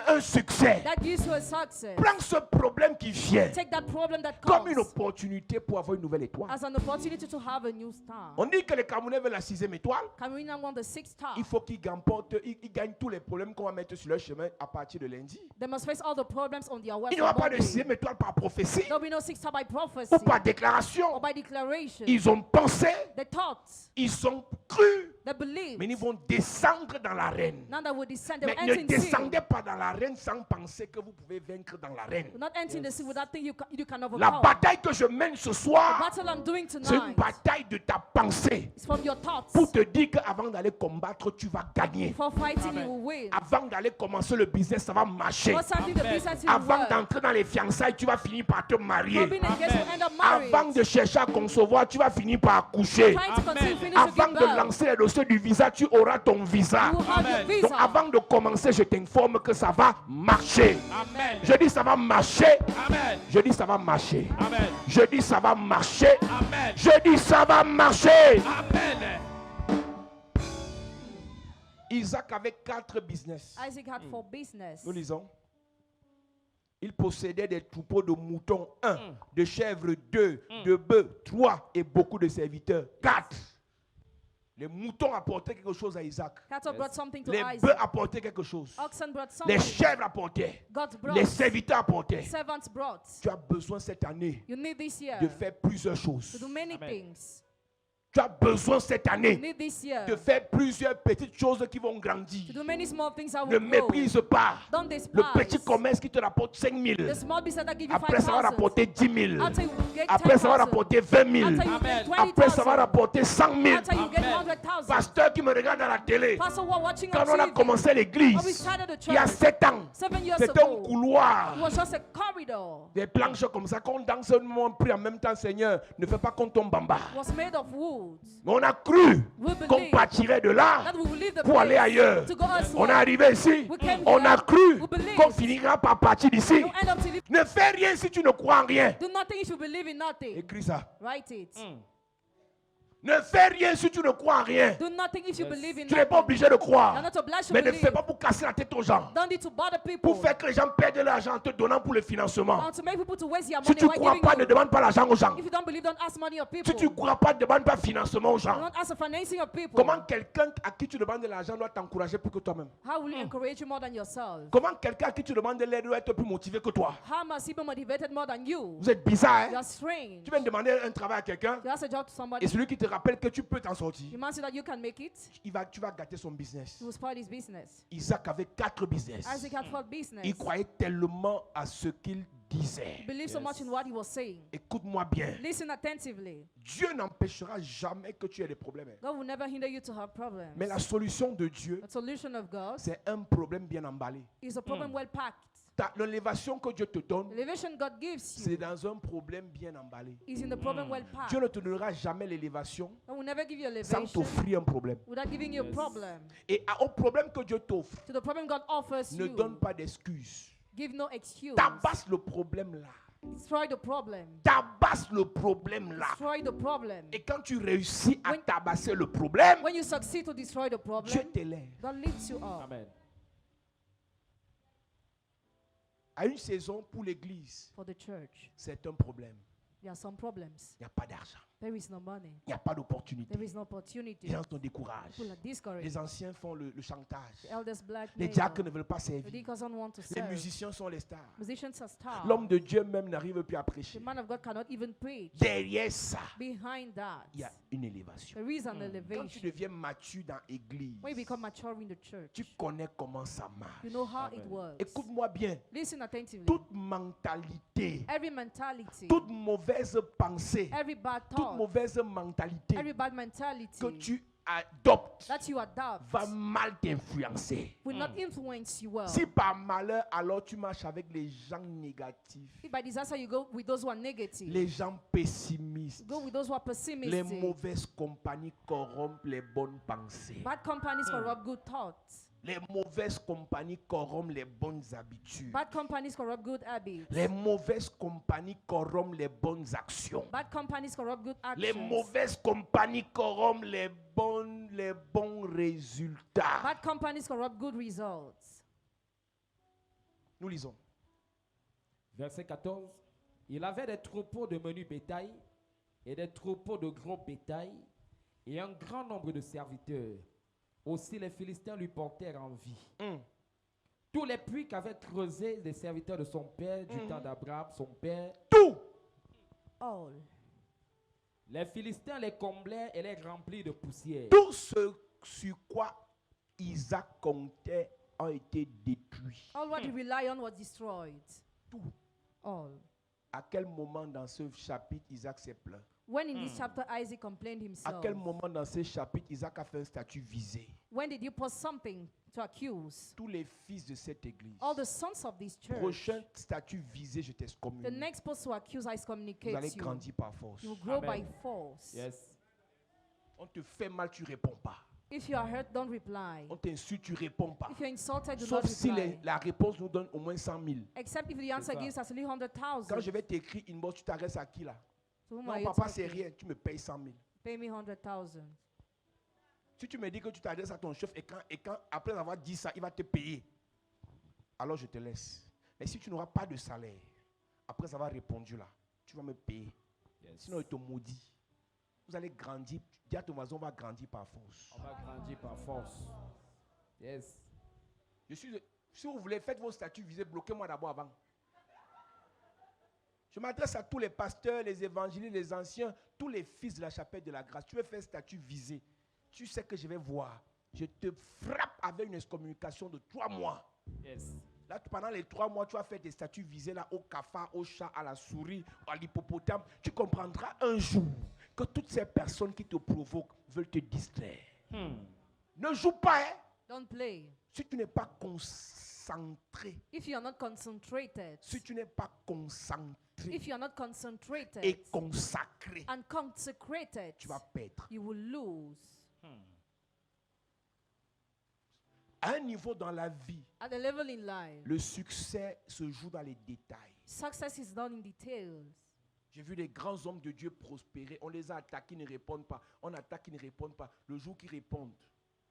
S1: un succès.
S2: that gives you a success.
S1: Prends ce problème qui vient
S2: Take that problem that
S1: comme une
S2: comes
S1: opportunité pour avoir une nouvelle étoile.
S2: as an opportunity to have a new star.
S1: On dit que les Camerounais veulent la 6e étoile.
S2: Cameroonian want the 6th star.
S1: Il faut qu'ils gagnent tous les problèmes qu'on va mettre sur leur chemin à partir de lundi.
S2: They must face all the problems on their way.
S1: Il n'y aura
S2: from
S1: pas de
S2: Monday.
S1: 6e étoile par prophétie
S2: There'll be no 6th star by prophecy
S1: ou par déclaration.
S2: or by declaration.
S1: Ils ont pensé,
S2: They thought,
S1: ils ont cru,
S2: they believed.
S1: mais ils vont descendre dans l'arène.
S2: Now that will descend, they
S1: Mais
S2: will
S1: ne
S2: enter in sin.
S1: descendez pas dans l'arène sans penser que vous pouvez vaincre dans l'arène.
S2: Do not enter in the sin without thinking you can
S1: La
S2: overcome.
S1: bataille que je mène ce
S2: The
S1: soir,
S2: battle I'm doing
S1: c'est une
S2: tonight
S1: bataille de ta pensée.
S2: is from your thoughts.
S1: Pour te dire qu'avant d'aller combattre, tu vas gagner.
S2: Before fighting,
S3: Amen.
S2: you will win.
S1: Avant d'aller commencer le business, ça va marcher.
S2: Before starting the
S3: Amen.
S2: business, you will
S1: Avant
S2: work.
S1: d'entrer dans les fiançailles, tu vas finir par te
S2: Before
S1: marier.
S2: being engaged, you end up married.
S1: Avant de chercher à concevoir, tu vas finir par accoucher.
S2: Trying to conceive,
S3: Amen.
S2: finish, you
S1: Avant
S2: give
S1: de
S2: birth.
S1: lancer les dossiers du visa, tu auras ton visa.
S2: You will have your
S3: Amen.
S2: visa.
S1: Donc avant de commencer, je t'informe que ça va marcher.
S3: Amen.
S1: Je dis ça va marcher.
S3: Amen.
S1: Je dis ça va marcher.
S3: Amen.
S1: Je dis ça va marcher.
S3: Amen.
S1: Je dis ça va marcher.
S3: Amen.
S1: Isaac avait 4 business.
S2: Isaac had 4 business.
S1: Nous lisons. Il possédait des troupeaux de moutons, 1, de chèvres, 2, de bœufs, 3 et beaucoup de serviteurs, 4. Les moutons apportaient quelque chose à Isaac.
S2: Cattle brought something to
S1: Les bœufs
S2: Isaac.
S1: apportaient quelque chose.
S2: Oxen brought
S1: Les
S2: something.
S1: chèvres apportaient.
S2: God
S1: Les
S2: brought.
S1: serviteurs apportaient.
S2: Servants brought.
S1: Tu as besoin cette année
S2: You need this year
S1: de faire plusieurs
S2: to
S1: choses.
S2: do many
S3: Amen.
S2: things.
S1: Tu as besoin cette
S2: You
S1: année
S2: need this year
S1: de faire plusieurs petites choses qui vont
S2: to
S1: grandir.
S2: do many small things that
S1: Ne
S2: will grow.
S1: méprise pas
S2: Don't
S1: le
S2: despise
S1: petit commerce qui te rapporte 5 000.
S2: the small business that give you
S1: Après, ça va
S2: 5,000.
S1: rapporter 10 000.
S2: After you get
S1: Après, ça va
S2: 10,000.
S1: rapporter 20 000.
S2: After you get
S3: Amen.
S2: 20,000.
S1: Après, ça va rapporter 100 000.
S2: After you get
S3: Amen.
S2: 100,000.
S1: Pasteur qui me regarde à la télé,
S2: Pastor, we're watching
S1: quand
S2: on
S1: on a
S2: TV.
S1: commencé
S2: When we
S1: l'église,
S2: started the
S1: il y a
S2: church
S1: 7 ans,
S2: 7 years
S1: c'était un
S2: ago,
S1: couloir.
S2: it was just a corridor.
S1: Des planches comme ça, qu'on danse un moment, prie en même temps, Seigneur, ne fais pas qu'on tombe en bas.
S2: It was made of wood.
S1: Mais on a cru
S2: We
S1: qu'on
S2: believe
S1: partirait de là
S2: that we will leave the
S1: pour aller
S2: place
S1: ailleurs.
S2: to go elsewhere.
S1: On est arrivé ici,
S2: We came
S1: on a
S2: here.
S1: cru
S2: We believe.
S1: qu'on finira par partir d'ici.
S2: You end up to live.
S1: Ne fais rien si tu ne crois en rien.
S2: Do nothing if you believe in nothing.
S1: Écris ça.
S2: Write it.
S1: Ne fais rien si tu ne crois en rien.
S2: Do nothing if you
S3: Yes.
S2: believe in
S1: Tu n'es pas
S2: nothing.
S1: obligé de
S2: You're
S1: croire.
S2: not obliged to
S1: Mais ne
S2: believe.
S1: fais pas pour casser la tête aux gens.
S2: Don't need to bother people.
S1: Pour faire que les gens perdent de l'argent en te donnant pour le financement.
S2: Or to make people to waste your
S1: Si
S2: money
S1: tu ne
S2: while
S1: crois
S2: giving
S1: pas, ne
S2: you.
S1: demande pas l'argent aux gens.
S2: If you don't believe, don't ask money of people.
S1: Si tu ne crois pas, ne demande pas financement aux gens.
S2: Don't ask for financing of people.
S1: Comment quelqu'un à qui tu demandes de l'argent doit t'encourager plus que toi-même?
S2: How will he encourage you more than yourself?
S1: Comment quelqu'un à qui tu demandes de l'aide doit être plus motivé que toi?
S2: How must he be motivated more than you?
S1: Vous êtes bizarre,
S2: You
S1: hein?
S2: are strange.
S1: Tu viens de demander un travail à quelqu'un
S2: You ask a job to
S1: et
S2: somebody.
S1: celui qui te rappelle que tu peux t'en sortir,
S2: You must say that you can make it.
S1: tu vas gâter son business.
S2: He will spoil his business.
S1: Isaac avait 4 business.
S2: Isaac had 4 business.
S1: Il croyait tellement à ce qu'il disait.
S2: He believed so much in what he was saying.
S1: Écoute-moi bien.
S2: Listen attentively.
S1: Dieu n'empêchera jamais que tu aies des problèmes.
S2: God will never hinder you to have problems.
S1: Mais la solution de Dieu,
S2: The solution of God
S1: c'est un problème bien emballé.
S2: is a problem well packed.
S1: L'élévation que Dieu te
S2: The
S1: donne,
S2: elevation God gives
S1: c'est
S2: you
S1: dans un problème bien emballé.
S2: is in the problem well packed.
S1: Dieu ne te donnera jamais l'élévation
S2: God will never give you
S1: sans
S2: elevation
S1: t'offrir un problème.
S2: without giving you a
S3: Yes.
S2: problem.
S1: Et au problème que Dieu t'offre,
S2: To the problem God offers
S1: ne
S2: you,
S1: donne pas d'excuses.
S2: give no excuse.
S1: Tabasse le problème là.
S2: Destroy the problem.
S1: Tabasse le problème là.
S2: Destroy the problem.
S1: Et quand tu réussis à
S2: When-
S1: tabasser le problème,
S2: When you succeed to destroy the
S1: Dieu
S2: problem,
S1: t'élève.
S2: God lifts you up.
S3: Amen.
S1: À une saison pour l'église,
S2: For the church,
S1: c'est un problème.
S2: there are some problems.
S1: Il n'y a pas d'argent.
S2: There is no money.
S1: Il n'y a pas d'opportunité.
S2: There is no opportunity.
S1: Les gens sont découragés.
S2: People are discouraged.
S1: Les anciens font le chantage.
S2: The elders
S1: Les
S2: blackmail.
S1: diacres ne veulent pas
S2: The
S1: servir.
S2: deacons don't want to
S1: Les
S2: serve.
S1: musiciens sont les stars.
S2: Musicians are stars.
S1: L'homme de Dieu même n'arrive plus à
S2: The
S1: prêcher.
S2: man of God cannot even preach.
S1: Derrière ça,
S2: Behind that,
S1: il y a une élévation.
S2: there is an
S1: Quand tu
S2: elevation.
S1: deviens mature dans l'église,
S2: When you become mature in the church,
S1: tu connais comment ça marche.
S2: you know how it
S3: Amen.
S2: works.
S1: Écoute-moi bien.
S2: Listen attentively.
S1: Toute mentalité,
S2: Every mentality,
S1: toute mauvaise pensée,
S2: every bad
S1: toute
S2: thought,
S1: mauvaise mentalité
S2: every bad mentality
S1: que tu adoptes
S2: that you adopt
S1: va mal t'influencer.
S2: will not influence you well.
S1: Si par malheur, alors tu marches avec les gens négatifs,
S2: If by disaster you go with those who are negative,
S1: les gens pessimistes,
S2: go with those who are
S1: les
S2: pessimistic.
S1: mauvaises compagnies corrompent les bonnes pensées.
S2: Bad companies corrupt good thoughts.
S1: Les mauvaises compagnies corrompent les bonnes habitudes.
S2: Bad companies corrupt good habits.
S1: Les mauvaises compagnies corrompent les bonnes actions.
S2: Bad companies corrupt good
S1: Les
S2: actions.
S1: mauvaises compagnies corrompent les bons résultats.
S2: Bad companies corrupt good results.
S1: Nous lisons.
S3: Verset 14. Il avait des troupeaux de menu bétail et des troupeaux de gros bétail et un grand nombre de serviteurs. Aussi les Philistins lui portèrent envie. Tous les puits qu'avaient creusés les serviteurs de son père du temps d'Abraham, son père,
S1: Tout.
S2: All.
S3: les Philistins les comblaient et les remplirent de poussière.
S1: Tout ce sur quoi Isaac comptait a été détruit.
S2: All what he relied on was destroyed.
S1: Tout.
S2: All.
S1: À quel moment dans ce chapitre Isaac s'est plaint?
S2: When in this chapter Isaac complained
S1: À
S2: himself.
S1: quel moment dans ce chapitre Isaac a fait un statut visé?
S2: When did you post something to accuse?
S1: Tous les fils de cette église.
S2: All the sons of this church.
S1: Prochain statut visé, je
S2: The
S1: t'excommunie.
S2: next post to accuse I
S1: Vous
S2: communicate
S1: allez
S2: you.
S1: grandir par force.
S2: You grow by
S3: Amen.
S2: force.
S3: Yes.
S1: On te fait mal, tu réponds pas.
S2: If you are hurt, don't reply.
S1: On t'insulte, tu réponds pas.
S2: If you're insulted, do
S1: Sauf
S2: not
S1: si
S2: reply.
S1: la réponse nous donne au moins 100 000.
S2: Except if the answer
S3: ça.
S2: gives us only 100,000.
S1: Quand je vais t'écrire inbox, tu t'adresses à qui là?
S2: To whom
S1: Non,
S2: are you
S1: papa, c'est
S2: talking?
S1: rien. Tu me payes 100 000.
S2: Pay me 100,000.
S1: Si tu me dis que tu t'adresses à ton chef et quand après avoir dit ça, il va te payer, alors je te laisse. Mais si tu n'auras pas de salaire, après avoir répondu là, tu vas me payer.
S3: Yes.
S1: Sinon, il te maudit. Vous allez grandir. Dis à ton voisin, on va grandir par force.
S3: On va grandir par force. Yes.
S1: Si vous voulez, faites vos statuts visés, bloquez-moi d'abord avant. Je m'adresse à tous les pasteurs, les évangélistes, les anciens, tous les fils de la chapelle de la grâce. Tu veux faire statut visé. Tu sais que je vais voir. Je te frappe avec une excommunication de 3 mois.
S3: Yes.
S1: Là, pendant les 3 mois, tu vas faire des statuts visés là, au cafard, au chat, à la souris, à l'hippopotame. Tu comprendras un jour que toutes ces personnes qui te provoquent veulent te distraire. Ne joue pas, hein.
S2: Don't play.
S1: Si tu n'es pas concentré,
S2: If you are not concentrated,
S1: si tu n'es pas concentré
S2: if you are not concentrated
S1: et consacré,
S2: and consecrated,
S1: tu vas perdre.
S2: you will lose.
S1: À un niveau dans la vie,
S2: At the level in life,
S1: le succès se joue dans les détails.
S2: success is done in details.
S1: J'ai vu les grands hommes de Dieu prospérer. On les a attaqués, ils ne répondent pas. On attaque, ils ne répondent pas. Le jour qu'ils répondent,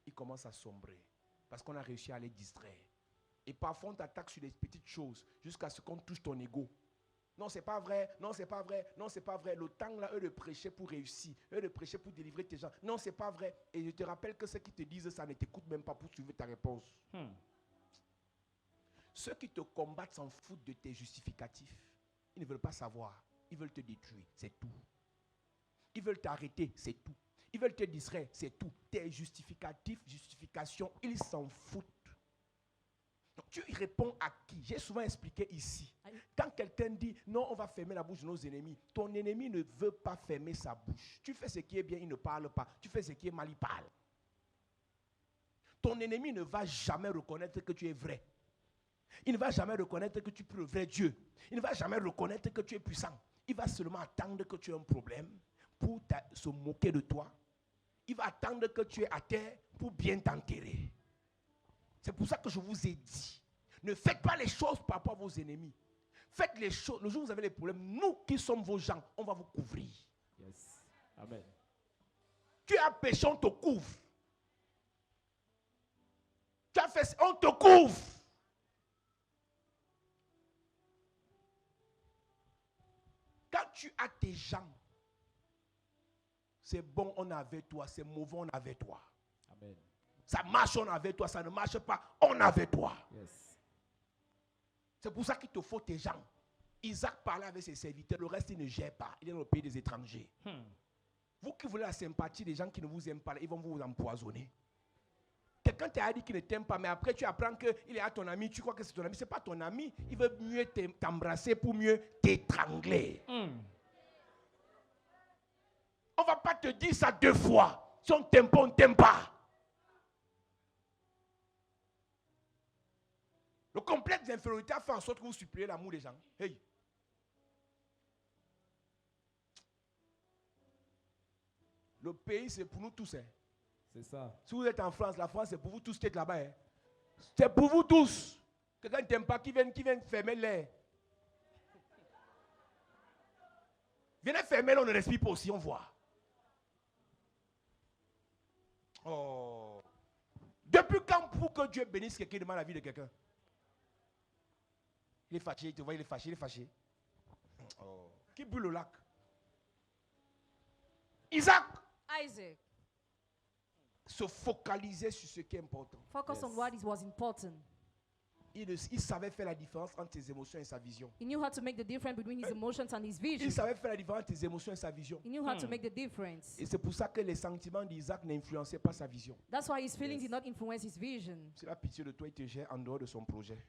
S1: ils commencent à sombrer. Parce qu'on a réussi à les distraire. Et parfois, on t'attaque sur les petites choses jusqu'à ce qu'on touche ton ego. Non, c'est pas vrai. Non, c'est pas vrai. Non, c'est pas vrai. Le temps là, eux de prêcher pour réussir. Eux de prêcher pour délivrer tes gens. Non, c'est pas vrai. Et je te rappelle que ceux qui te disent ça ne t'écoutent même pas pour suivre ta réponse. Ceux qui te combattent s'en foutent de tes justificatifs. Ils ne veulent pas savoir. Ils veulent te détruire. C'est tout. Ils veulent t'arrêter. C'est tout. Ils veulent te distraire. C'est tout. Tes justificatifs, justifications, ils s'en foutent. Donc, tu réponds à qui? J'ai souvent expliqué ici. Quand quelqu'un dit non, on va fermer la bouche de nos ennemis, ton ennemi ne veut pas fermer sa bouche. Tu fais ce qui est bien, il ne parle pas. Tu fais ce qui est mal, il parle. Ton ennemi ne va jamais reconnaître que tu es vrai. Il ne va jamais reconnaître que tu es le vrai Dieu. Il ne va jamais reconnaître que tu es puissant. Il va seulement attendre que tu aies un problème pour se moquer de toi. Il va attendre que tu es à terre pour bien t'enterrer. C'est pour ça que je vous ai dit, ne faites pas les choses par rapport à vos ennemis. Faites les choses, le jour où vous avez les problèmes, nous qui sommes vos gens, on va vous couvrir.
S3: Yes. Amen.
S1: Tu as péché, on te couvre. Tu as fait, on te couvre. Quand tu as tes gens, c'est bon, on est avec toi. C'est mauvais, on est avec toi.
S3: Amen.
S1: Ça marche, on est avec toi. Ça ne marche pas, on est avec toi.
S3: Yes.
S1: C'est pour ça qu'il te faut tes gens. Isaac parlait avec ses serviteurs. Le reste, il ne gère pas. Il est dans le pays des étrangers. Vous qui voulez la sympathie des gens qui ne vous aiment pas, ils vont vous empoisonner. Quelqu'un t'a dit qu'il ne t'aime pas, mais après tu apprends qu'il est à ton ami, tu crois que c'est ton ami. Ce n'est pas ton ami. Il veut mieux t'embrasser pour mieux t'étrangler. On ne va pas te dire ça 2 fois. Si on ne t'aime pas, on ne t'aime pas. Le complexe d'infériorité a fait en sorte que vous suppliez l'amour des gens. Hey. Le pays, c'est pour nous tous. Hein.
S3: C'est ça.
S1: Si vous êtes en France, la France, c'est pour vous tous qui êtes là-bas. Hein. C'est pour vous tous. Quelqu'un ne t'aime pas, qui vient fermer l'air. Venez fermer, là, on ne respire pas aussi, on voit. Oh. Depuis quand pour que Dieu bénisse quelqu'un demande la vie de quelqu'un? Il est fâché, tu vois, il est fâché, il est fâché. Oh. Qui brûle le lac? Isaac se focalisait sur ce qui est important.
S2: Focus on what was important.
S1: Il savait faire la différence entre ses émotions et sa vision.
S2: He knew how to make the difference between his emotions and his vision.
S1: Il savait faire la différence entre ses émotions et sa vision.
S2: He knew how to make the difference.
S1: Et c'est pour ça que les sentiments d'Isaac n'influençaient pas sa vision.
S2: That's why his feelings did not influence his vision.
S1: S'il a pitié de toi, il te gère en dehors de son projet.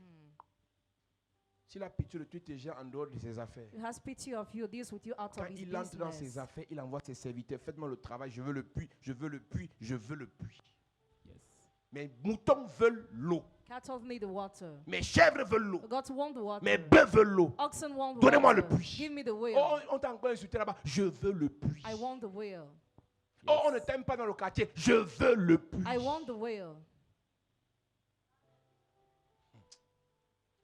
S1: S'il a pitié de toi, il te gère en dehors de ses affaires.
S2: He has pity of you, deals with you out
S1: Quand
S2: of his
S1: il entre dans ses
S2: business.
S1: affaires, il envoie ses serviteurs. Faites-moi le travail, je veux le puits, je veux le puits, je veux le puits.
S3: Yes.
S1: Mes moutons veulent l'eau.
S2: Cattle need the water.
S1: Mes chèvres veulent l'eau.
S2: Goats want the water.
S1: Mes bœufs veulent l'eau.
S2: Oxen want the
S1: Donnez-moi le
S2: water.
S1: puits.
S2: Give me the wheel.
S1: Oh, on t'a encore insulté là-bas. Je veux le puits.
S2: I want the wheel.
S1: Oh, on ne t'aime pas dans le quartier. Je veux le puits.
S2: I want the wheel.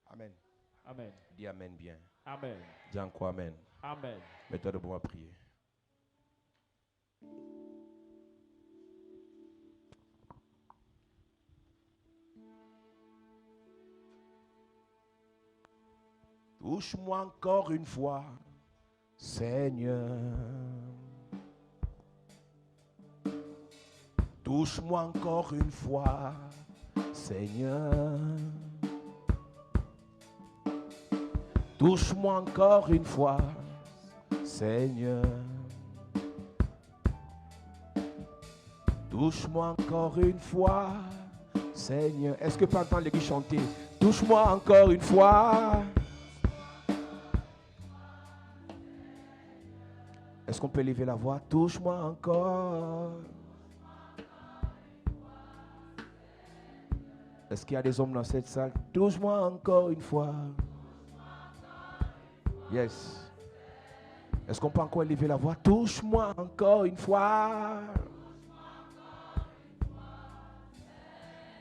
S1: Amen.
S3: Amen.
S1: Dis amen bien.
S3: Amen.
S1: Dis encore amen.
S3: Amen.
S1: Mets-toi debout à prier. Touche-moi encore une fois, Seigneur. Touche-moi encore une fois, Seigneur. Touche-moi encore une fois, Seigneur. Touche-moi encore une fois, Seigneur. Est-ce que tu peux entendre l'église chanter? Touche-moi encore une fois. Est-ce qu'on peut lever la voix? Touche-moi encore. Est-ce qu'il y a des hommes dans cette salle? Touche-moi encore une fois. Yes. Est-ce qu'on peut encore lever la voix? Touche-moi encore une fois.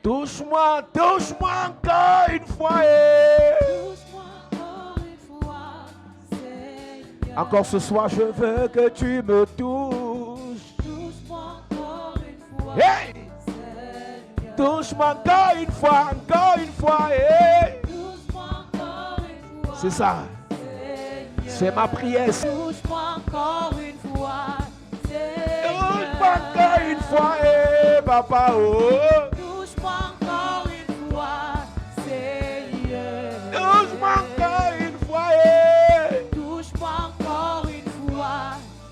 S1: Touche-moi, touche-moi encore une fois.
S2: Touche-moi encore une fois, Seigneur.
S1: Encore ce soir, je veux que tu me touches.
S2: Touche-moi encore une fois.
S1: Hey!
S2: Seigneur.
S1: Touche-moi encore une fois, hey!
S2: Touche-moi encore une fois.
S1: C'est ça,
S2: Seigneur.
S1: c'est ma prière.
S2: Touche-moi encore une fois.
S1: Touche-moi
S2: Seigneur.
S1: encore une fois, hey, papa, oh!
S2: Touche-moi encore une fois. Seigneur.
S1: Touche-moi encore une fois, hey!
S2: Touche-moi encore une fois.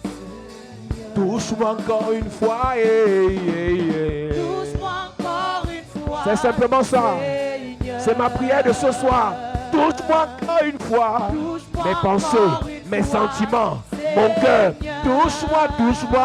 S2: Seigneur.
S1: Touche-moi encore une fois, hey, hey, hey.
S2: Touche-moi encore une fois.
S1: C'est simplement ça.
S2: Seigneur.
S1: C'est ma prière de ce soir. Touche-moi encore une fois.
S2: Touche-moi
S1: Mes pensées,
S2: encore une
S1: mes
S2: fois.
S1: sentiments, mon cœur.
S2: Seigneur.
S1: Touche-moi,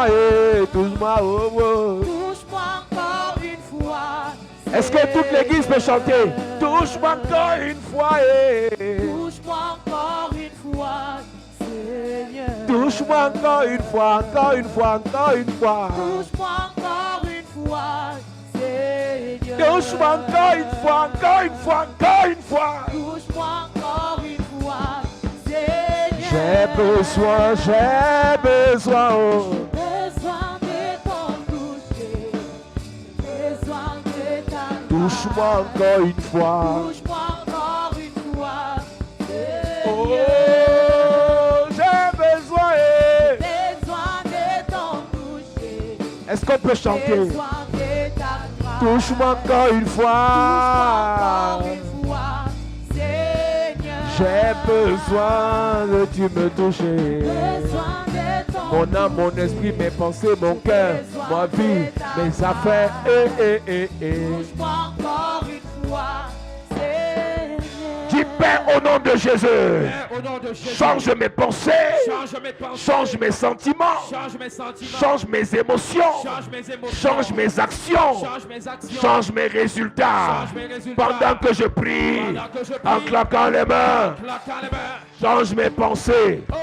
S1: hey, touche-moi, oh, oh.
S2: Touche-moi encore une fois.
S1: Est-ce que toute l'église peut chanter? Touche-moi encore une fois, hey.
S2: Touche-moi encore une fois. Seigneur.
S1: Touche-moi encore une fois, encore une fois, encore une fois.
S2: Touche-moi encore une fois. Seigneur.
S1: Touche-moi encore une fois, encore une fois, encore une fois.
S2: Touche-moi encore une fois. Seigneur.
S1: J'ai besoin, oh.
S2: Besoin de ton toucher. Besoin de ta
S1: Touche-moi encore une fois.
S2: Touche-moi encore une fois.
S1: Oh,
S2: Seigneur.
S1: j'ai besoin.
S2: Besoin de ton toucher.
S1: Est-ce qu'on peut chanter?
S2: Besoin de ta grâce.
S1: Touche-moi encore une
S2: Touche-moi
S1: fois.
S2: encore une fois. Seigneur.
S1: J'ai besoin de tu me toucher.
S2: Besoin de ton
S1: Mon âme, mon esprit, mes pensées, mon cœur, ma vie, mes affaires.
S2: Touche-moi encore une fois. Seigneur.
S1: Dis Père au nom de Jésus.
S3: Père, au nom de Jésus,
S1: Change mes pensées.
S3: change mes pensées,
S1: Change mes sentiments.
S3: change mes sentiments,
S1: Change mes émotions.
S3: change mes émotions,
S1: Change mes actions.
S3: change mes actions,
S1: Change mes résultats.
S3: change mes résultats.
S1: Pendant que je prie,
S3: Pendant que je prie,
S1: en claquant les mains,
S3: claquant les mains.
S1: change mes pensées,
S3: Oh,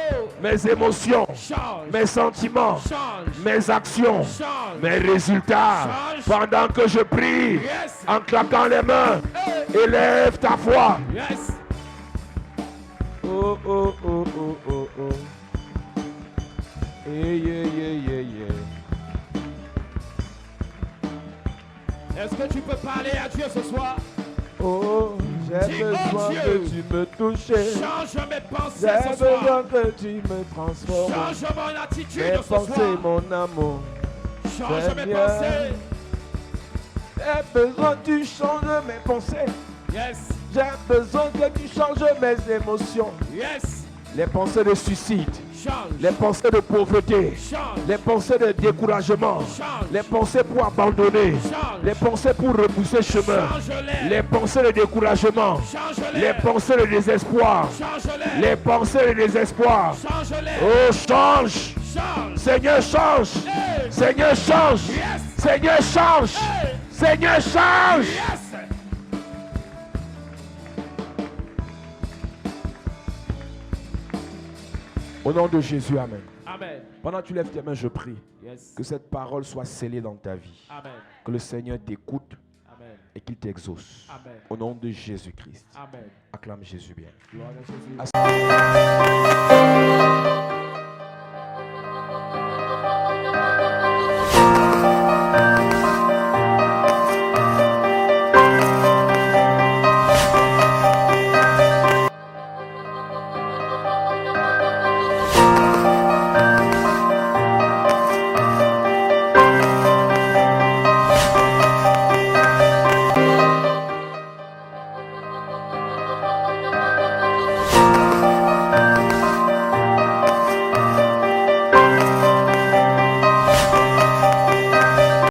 S1: mes émotions,
S3: change,
S1: mes sentiments,
S3: change,
S1: mes actions,
S3: change.
S1: mes résultats.
S3: Change.
S1: Pendant que je prie,
S3: Yes.
S1: en claquant les mains,
S3: Hey.
S1: élève ta voix.
S3: Yes.
S1: Oh, oh, oh, oh, oh, oh. Yeah, yeah, yeah, yeah, yeah.
S3: Est-ce que tu peux parler à Dieu ce soir?
S1: Oh, j'ai
S3: Dis, oh
S1: besoin
S3: Dieu.
S1: que tu me touches.
S3: Change mes pensées
S1: J'ai
S3: ce soir.
S1: besoin que tu me transformes.
S3: Change mon attitude
S1: Mes
S3: ce
S1: pensées,
S3: soir.
S1: mon amour.
S3: Change mes
S1: Seigneur.
S3: pensées.
S1: J'ai besoin que tu changes mes pensées.
S3: Yes.
S1: J'ai besoin que tu changes mes émotions.
S3: Yes.
S1: Les pensées de suicide,
S3: Change.
S1: les pensées de pauvreté,
S3: Change.
S1: les pensées de découragement,
S3: Change.
S1: les pensées pour abandonner,
S3: Change.
S1: les pensées pour repousser chemin,
S3: Change-les.
S1: les pensées de découragement,
S3: Change-les.
S1: les pensées de désespoir,
S3: Change-les.
S1: les pensées de désespoir.
S3: Change-les.
S1: Oh, change!
S3: Change.
S1: Seigneur, change!
S3: Hey.
S1: Seigneur, change!
S3: Yes.
S1: Seigneur, change!
S3: Hey.
S1: Seigneur, change!
S3: Yes.
S1: Au nom de Jésus, Amen.
S3: Amen.
S1: Pendant que tu lèves tes mains, je prie
S3: Yes.
S1: que cette parole soit scellée dans ta vie.
S3: Amen.
S1: Que le Seigneur t'écoute
S3: Amen.
S1: et qu'il t'exauce.
S3: Amen.
S1: Au nom de Jésus-Christ.
S3: Amen.
S1: Acclame Jésus bien.
S3: Gloire à Jésus.